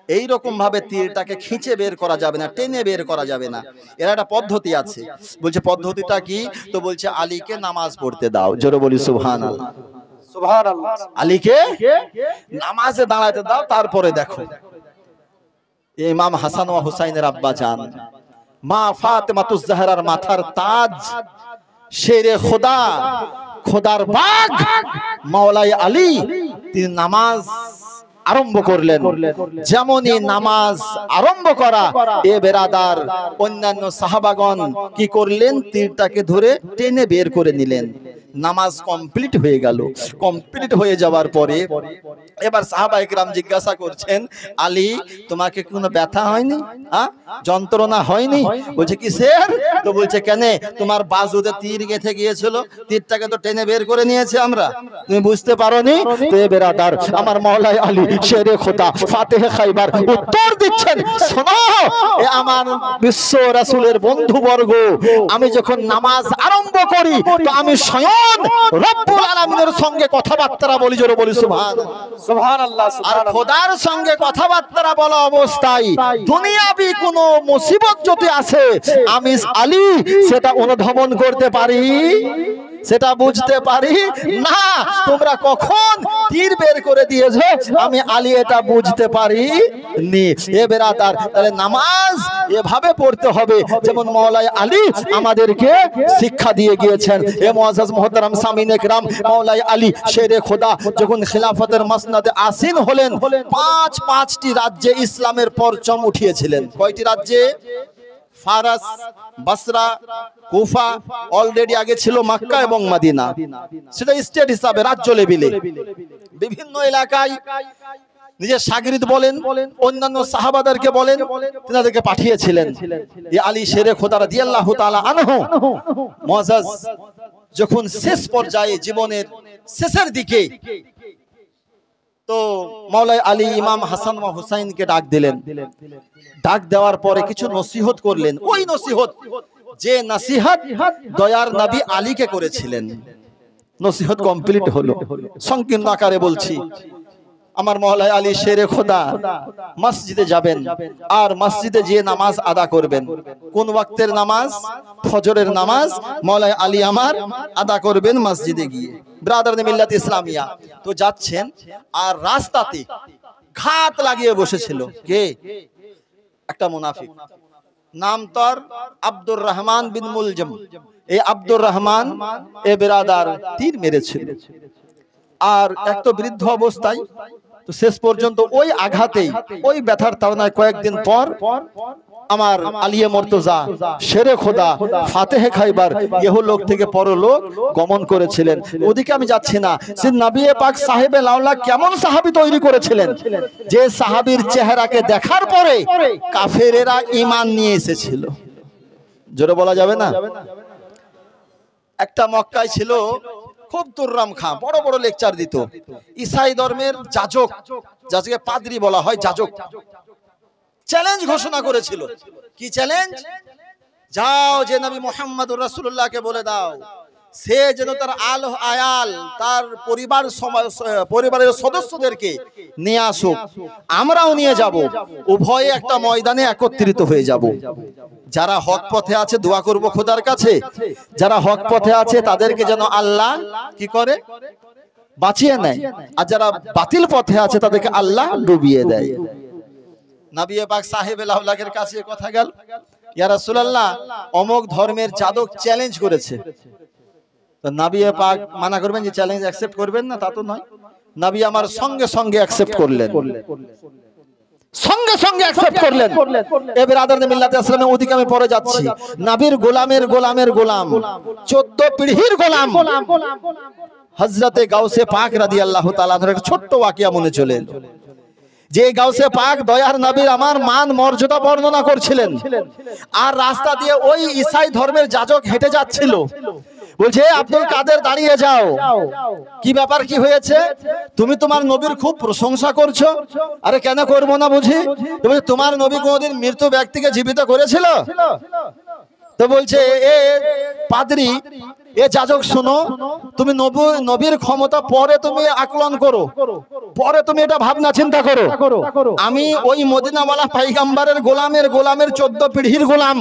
এইরকম ভাবে তীরটাকে খিঁচে বের করা যাবে না, টেনে বের করা যাবে না, এর একটা পদ্ধতি আছে। বলছে পদ্ধতিটা কি? তো বলছে আলীকে নামাজ পড়তে দাও। জোরে বলি সুবহানাল্লাহ, সুবহানাল্লাহ। আলীকে নামাজে দাঁড়াতে দাও, তারপরে দেখো ইমাম হাসান ওয়া হুসাইনের আব্বা জান মা ফাতেমাতুজ জাহরার মাথার তাজ, শেরে খোদা, খোদার বাগ মাওলাই আলী, তিনি নামাজ আরম্ভ করলেন। যেমনই নামাজ আরম্ভ করা, এ বেরাদার অন্যান্য সাহাবাগণ কি করলেন? তীরটাকে ধরে টেনে বের করে নিলেন। নামাজ কমপ্লিট হয়ে গেল। কমপ্লিট হয়ে যাওয়ার পরে এবার সাহাবায়ে কেরাম জিজ্ঞাসা করছেন, আলী তোমাকে কোনো ব্যথা হয়নি? যন্ত্রণা হয়নি? বলছে কিসের? তো বলছে কেন, তোমার বাজুতে তীর গেঁথে গিয়েছিল, তীরটাকে তো টেনে বের করে নিয়েছে আমরা, তুমি বুঝতে পারোনি? তো এ বেরাদার, আমার মাওলাই আলী শেরে খোদা ফাতেহে খাইবার উত্তর দিচ্ছেন, শোনো এ আমার বিশ্ব রাসূলের বন্ধুবর্গ, আমি যখন নামাজ আরম্ভ করি তো আমি স্বয়ং রব্বুল আলামিনের সঙ্গে কথাবার্তা বলি। জোরে বলি সুবহানাল্লাহ, সুবহানাল্লাহ। আর খোদার সঙ্গে কথাবার্তা বলা অবস্থায় দুনিয়াবি কোন মুসিবত যদি আসে, আমি আলী সেটা অনুধাবন করতে পারি, সেটা বুঝতে পারি না। তোমরা কখন তীর বের করে দিয়েছে, আমি আলী এটা বুঝতে পারিনি। এ বেরাদার, তাহলে নামাজ এভাবে পড়তে হবে যেমন মাওলাই আলী আমাদেরকে শিক্ষা দিয়ে গিয়েছেন। এ মুআজ্জাজ মুহতারাম সামিনে কিরাম, মাওলাই আলী শেরে খোদা যখন খিলাফতের মাসনাদে আসীন হলেন, পাঁচটি রাজ্যে ইসলামের পরচম উঠিয়েছিলেন। কয়টি রাজ্যে? ফারাস, বাসরা, কুফা, অলরেডি আগে ছিল মক্কা এবং মদিনা, সেটা স্টেট হিসাবে রাজ্য লেভেলে বিভিন্ন এলাকায় নিজের শাগিরদ বলেন, অন্যান্য সাহাবাদেরকে বলেন, তিনাদেরকে পাঠিয়েছিলেন। এই আলী শেরে খোদা রাদিয়াল্লাহু তাআলা আনহু মুআজ্জাজ যখন শেষ পর্যায়ে, জীবনের শেষের দিকে, তো মাওলাই আলী ইমাম হাসান ওয়া হুসাইনকে ডাক দিলেন। ডাক দেওয়ার পরে কিছু নসিহত করলেন। ওই নসিহত যে নসিহত দয়ার নবী আলীকে করেছিলেন। নসিহত কমপ্লিট হলো। সংকীর্ণ আকারে বলছি, আমার মাওলাই আলী শেরে খোদা মসজিদে যাবেন আর মসজিদে গিয়ে নামাজ আদা করবেন। কোন ওয়াক্তের নামাজ? ফজরের নামাজ মাওলাই আলী আমার আদা করবেন মসজিদে গিয়ে। ব্রাদারনে মিল্লাত ইসলামিয়া তো যাচ্ছেন, আর রাস্তাতে ঘাত লাগিয়ে বসেছিল কে? একটা মুনাফিক, নাম তার আব্দুর রহমান বিন মুলজম। এই আব্দুর রহমান এ বেরাদার তীর মেরেছিল, আর এক তো বৃদ্ধ অবস্থায়, তো শেষ পর্যন্ত ওই আঘাতেই, ওই ব্যথার তাড়নায় কয়েকদিন পর আমার আলিয়ে মুর্তজা শেরে খোদা ফাতেহে খাইবার ইহলোক থেকে পরলোক গমন করেছিলেন। ওদিকে আমি যাচ্ছি না। সে নবী পাক সাহেবে লাউলা কেমন সাহাবী তৈরি করেছিলেন, যে সাহাবীর চেহারাকে দেখার পরে কাফেরেরা ঈমান নিয়ে এসেছিল। জোরে বলা যাবে না? একটা মক্কায় ছিল খুব তুররাম খাঁ, বড় বড় লেকচার দিত। ঈসাই ধর্মের যাজক, যাকে পাদ্রী বলা হয়, যাজক চ্যালেঞ্জ ঘোষণা করেছিল। কি চ্যালেঞ্জ? যাও যে নবী মুহাম্মদুর রাসূলুল্লাহকে বলে দাও সে যেন তার আয়াল, তার পরিবারের সদস্যদেরকে নিয়ে আসুক, আমরাও নিয়ে যাব, উভয়ে একটা ময়দানে একত্রিত হয়ে যাব। যারা হক পথে আছে দোয়া করব খোদার কাছে, যারা হক পথে আছে তাদেরকে যেন আল্লাহ কি করে? বাঁচিয়ে নেয়, আর যারা বাতিল পথে আছে তাদেরকে আল্লাহ ডুবিয়ে দেয়। নবী পাক সাহেবে লাউলাকের কাছে কথা গেল, ইয়া রাসূলুল্লাহ অমুক ধর্মের যাজক চ্যালেঞ্জ করেছে। তো নবী পাক মানা করবেন যে চ্যালেঞ্জ অ্যাকসেপ্ট করবেন না? তা তো নয়। নবী আমার সঙ্গে সঙ্গে অ্যাকসেপ্ট করলেন, সঙ্গে সঙ্গে অ্যাকসেপ্ট করলেন। এবার আদরনে মিল্লাতে ইসলামে ওদিকে আমি পরে যাচ্ছি। নবীর গোলামের গোলাম, 14 পিঢ়ির গোলাম হযরতে গাউসে পাক রাদিয়াল্লাহু তাআলা এর একটা ছোট্ট ওয়াকিয়া মনে চলে এলো। যে গাউসে পাক দয়ার নবীর আমার মান মর্যাদা বর্ণনা করছিলেন, আর রাস্তা দিয়ে ওই ঈসাই ধর্মের যাজক হেঁটে যাচ্ছিল। বলছে আব্দুল কাদের দাঁড়িয়ে যাও, কি ব্যাপার, কি হয়েছে? তুমি তোমার নবীর খুব প্রশংসা করছো। আরে কেন করবো না বুঝি? তোমার নবী কোনদিন মৃত ব্যক্তিকে জীবিত করেছিল? তো বলছে এ পাদ্রী, এ যাজক শোনো, তুমি নবীর ক্ষমতা পরে তুমি আকলন করো, পরে তুমি এটা ভাবনা চিন্তা করো। আমি ওই মদিনাওয়ালা পয়গম্বরের গোলামের 14 পিঢ়ির গোলাম,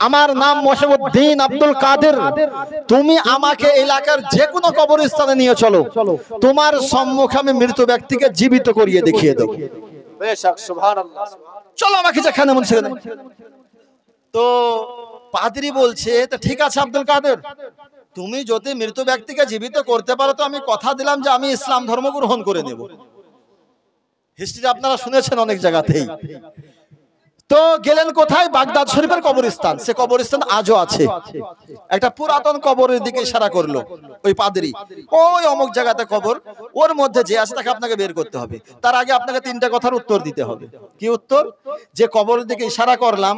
আমার নাম মহিউদ্দিন আব্দুল কাদের। তুমি আমাকে এলাকার যে কোনো কবরস্থানে নিয়ে চলো, তোমার সম্মুখে আমি মৃত ব্যক্তিকে জীবিত করিয়ে দেখিয়ে দেব। বেশক, সুবহানাল্লাহ, চলো আমাকে যেখানে মন সেখানে। তো পাদ্রী বলছে, তো ঠিক আছে আব্দুল কাদের, তুমি যদি মৃত ব্যক্তিকে জীবিত করতে পারো তো আমি কথা দিলাম যে আমি ইসলাম ধর্ম গ্রহণ করে নেব। হিস্ট্রি আপনারা শুনেছেন অনেক জায়গাতেই। তো গেলেন কোথায়? বাগদাদ শরীফের কবরস্থান। সে কবরস্থান আজও আছে। একটা পুরাতন কবরের দিকে ইশারা করলো ওই পাদ্রী, ওই অমুক জায়গাতে কবর, ওর মধ্যে যে আছে তাকে আপনাকে বের করতে হবে। তার আগে আপনাকে 3টা কথার উত্তর দিতে হবে। কি উত্তর? যে কবরের দিকে ইশারা করলাম,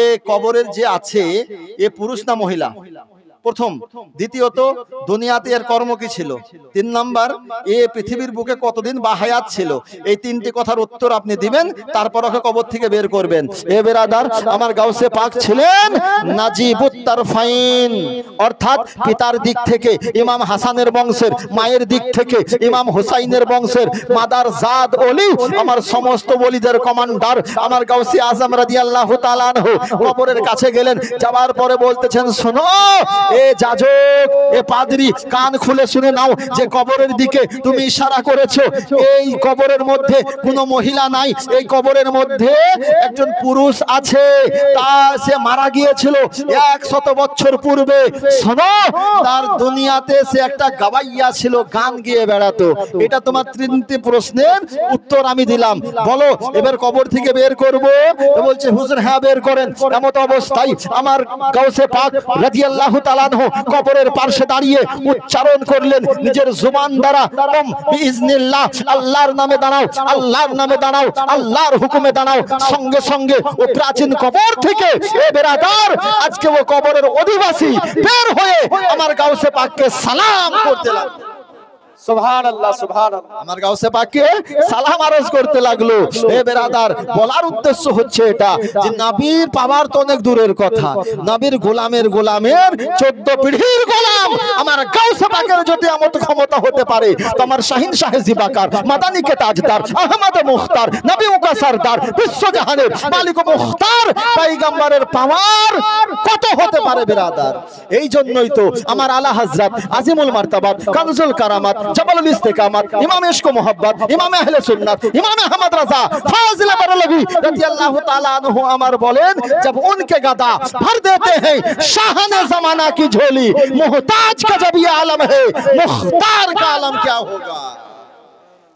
এ কবরের যে আছে এ পুরুষ না মহিলা? প্রথম। দ্বিতীয়ত, দুনিয়াতে এর কর্ম কি ছিল? 3 নাম্বার, এ পৃথিবীর বুকে কতদিন বা হায়াত ছিল? এই 3টি কথার উত্তর আপনি দিবেন, তারপর ওকে কবর থেকে বের করবেন। এ বেরাদার, আমার গাউসে পাক ছিলেন নাজিবুত তারফাইন, অর্থাৎ পিতার দিক থেকে ইমাম হাসানের বংশের, মায়ের দিক থেকে ইমাম হুসাইনের বংশের মাদার জাদ ওলি, আমার সমস্ত ওলিদের কমান্ডার আমার গাউসে আজম রাদিয়াল্লাহু তাআলা আনহু কবরের কাছে গেলেন। যাওয়ার পরে বলতেছেন, শোনো এ যাজক, এ পাদ্রী, কান খুলে শুনে নাও, যে কবরের দিকে তুমি ইশারা করেছো, এই কবরের মধ্যে কোনো মহিলা নাই, এই কবরের মধ্যে একজন পুরুষ আছে, তা সে মারা গিয়েছিল 100 বছর পূর্বে। শোনো, তার দুনিয়াতে সে একটা গাওয়াইয়া ছিল, গান গিয়ে বেড়াতো। এটা তোমার 3টি প্রশ্নের উত্তর আমি দিলাম। বলো, এবার কবর থেকে বের করব? তো বলছে হুজুর হ্যাঁ বের করেন। এমত অবস্থায় আমার গাউসে পাক রাদিয়াল্লাহু তাআলা আনহু কবরের পাশে দাঁড়িয়ে উচ্চারণ করলেন নিজের জবান দ্বারা, ওম বিইজনিল্লাহ, আল্লাহর নামে দাঁড়াও, আল্লাহর নামে দাঁড়াও, আল্লাহর হুকুমে দাঁড়াও। সঙ্গে সঙ্গে ও প্রাচীন কবর থেকে, এ বেরাদার, আজকে ও কবরের অধিবাসী বের হয়ে আমার গাউসে পাককে সালাম করতে লাগলো। সুবহানাল্লাহ, সুবহানাল্লাহ। আমার গাউসে পাককে সালাম আরজ করতে লাগলো। এ বেরাদার, বলার উদ্দেশ্য হচ্ছে এটা যে নবীর পাওয়ার তো অনেক দূরের কথা, নবীর গোলামের 14 পিঢ়ির গোলাম আমার গাউসে পাকের যদি এমন ক্ষমতা হতে পারে, তো আমার শাহিন শাহে জিবাকার, মাদানী কে তাজদার, আহমদ মুখতার, নবী কা সরদার, বিশ্বজাহানের মালিক মুখতার পয়গম্বরের পাওয়ার কত হতে পারে বেরাদার। এই জন্যই তো আমার আলা হযরত আজিমুল মারতাবাত, কানজুল কারামাত, জবালুল ইস্তিকামাত, ইমাম ইশক মোহাব্বত, ইমাম আহলে সুন্নাত, ইমাম আহমদ রাজা ফাজিল बरेलवी রাদিয়াল্লাহু তাআলা আনহু আমার বলেন, जब उनके गदा भर देते हैं शाहने जमाना की झोली, मोहताज का जब ये आलम है, मुख्तार का आलम क्या होगा।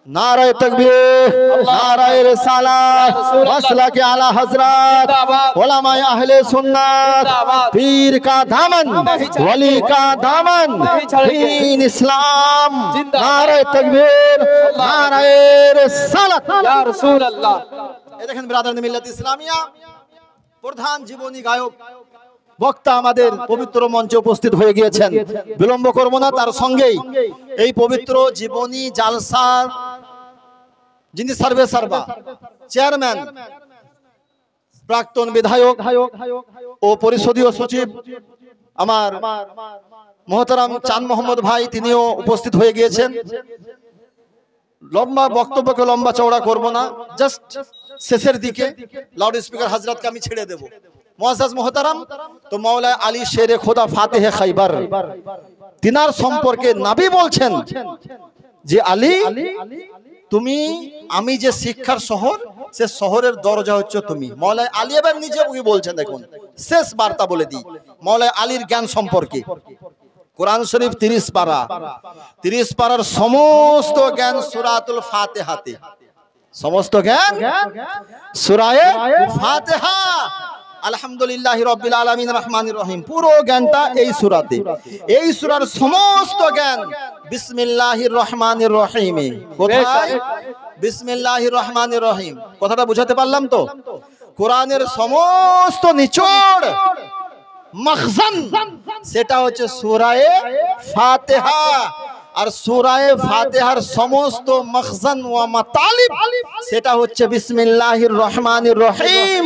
नारे तकबीर, नारे रिसालत, मसलक आला हजरत, उलमाए अहले सुन्नत, पीर का दामन, वली का दामन, दीन इस्लाम, नारे तकबीर, नारे रिसालत, या रसूल अल्लाह। এই দেখেন ব্রাদার মিল্লাত ইসলামিয়া প্রধান জীবনী গায়ক বক্তা আমাদের পবিত্র মঞ্চে উপস্থিত হয়ে গিয়েছেন। বিলম্ব করব না, তার সঙ্গেই এই পবিত্র জীবনী জালসার যিনি সার্বা চেয়ারম্যান, প্রাক্তন বিধায়ক ও পরিষদীয় সচিব আমার মহতারাম চাঁদ মোহাম্মদ ভাই, তিনিও উপস্থিত হয়ে গিয়েছেন। লম্বা বক্তব্যকে লম্বা চওড়া করব না, জাস্ট শেষের দিকে লাউড স্পিকার হযরতকে আমি ছেড়ে দেব। মুআজ্জাজ মোহতারাম, তো মাওলানা আলী শেরে খোদা ফাতেহে খাইবার, তিনার সম্পর্কে নবী বলছেন যে আলী, তুমি, আমি যে শিক্ষার শহর, সে শহরের দরজা হচ্ছে তুমি। মাওলানা আলী এবার নিজে বলছেন, দেখুন শেষ বার্তা বলে দিই মাওলানা আলীর জ্ঞান সম্পর্কে। কোরআন শরীফ 30 পারা, 30 পারার সমস্ত জ্ঞান সূরাতুল ফাতিহাতে, সমস্ত জ্ঞান সূরায়ে ফাতিহা, আলহামদুলিল্লাহি রাব্বিল আলামিন রহমানির রহিম, পুরো জ্ঞানটা এই সূরাতে। এই সূরার সমস্ত জ্ঞান বিসমিল্লাহির রহমানির রহিমে। কোথায়? বিসমিল্লাহির রহমানির রহিম। কথাটা বুঝাতে পারলাম তো? কোরআনের সমস্ত নিচড় মখজান সেটা হচ্ছে সূরায়ে ফাতিহা, আর সূরায়ে ফাতিহার সমস্ত মখজান ওয়া মাতালিব সেটা হচ্ছে বিসমিল্লাহির রহমানির রহিম।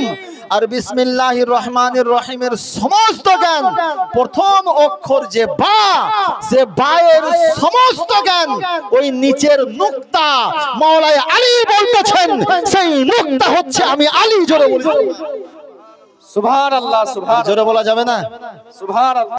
আর বিসমিল্লাহির রহমানির রহিমের সমস্ত জ্ঞান, প্রথম অক্ষর যে বা, সে বায়ের সমস্ত জ্ঞান ওই নিচের নুকতা মাওলানা আলী বলতেছেন, সেই নুকতা হচ্ছে আমি আলী। জোরে বলি সুবহানাল্লাহ, সুবহানাল্লাহ। জোরে বলা যাবে না? সুবহানাল্লাহ।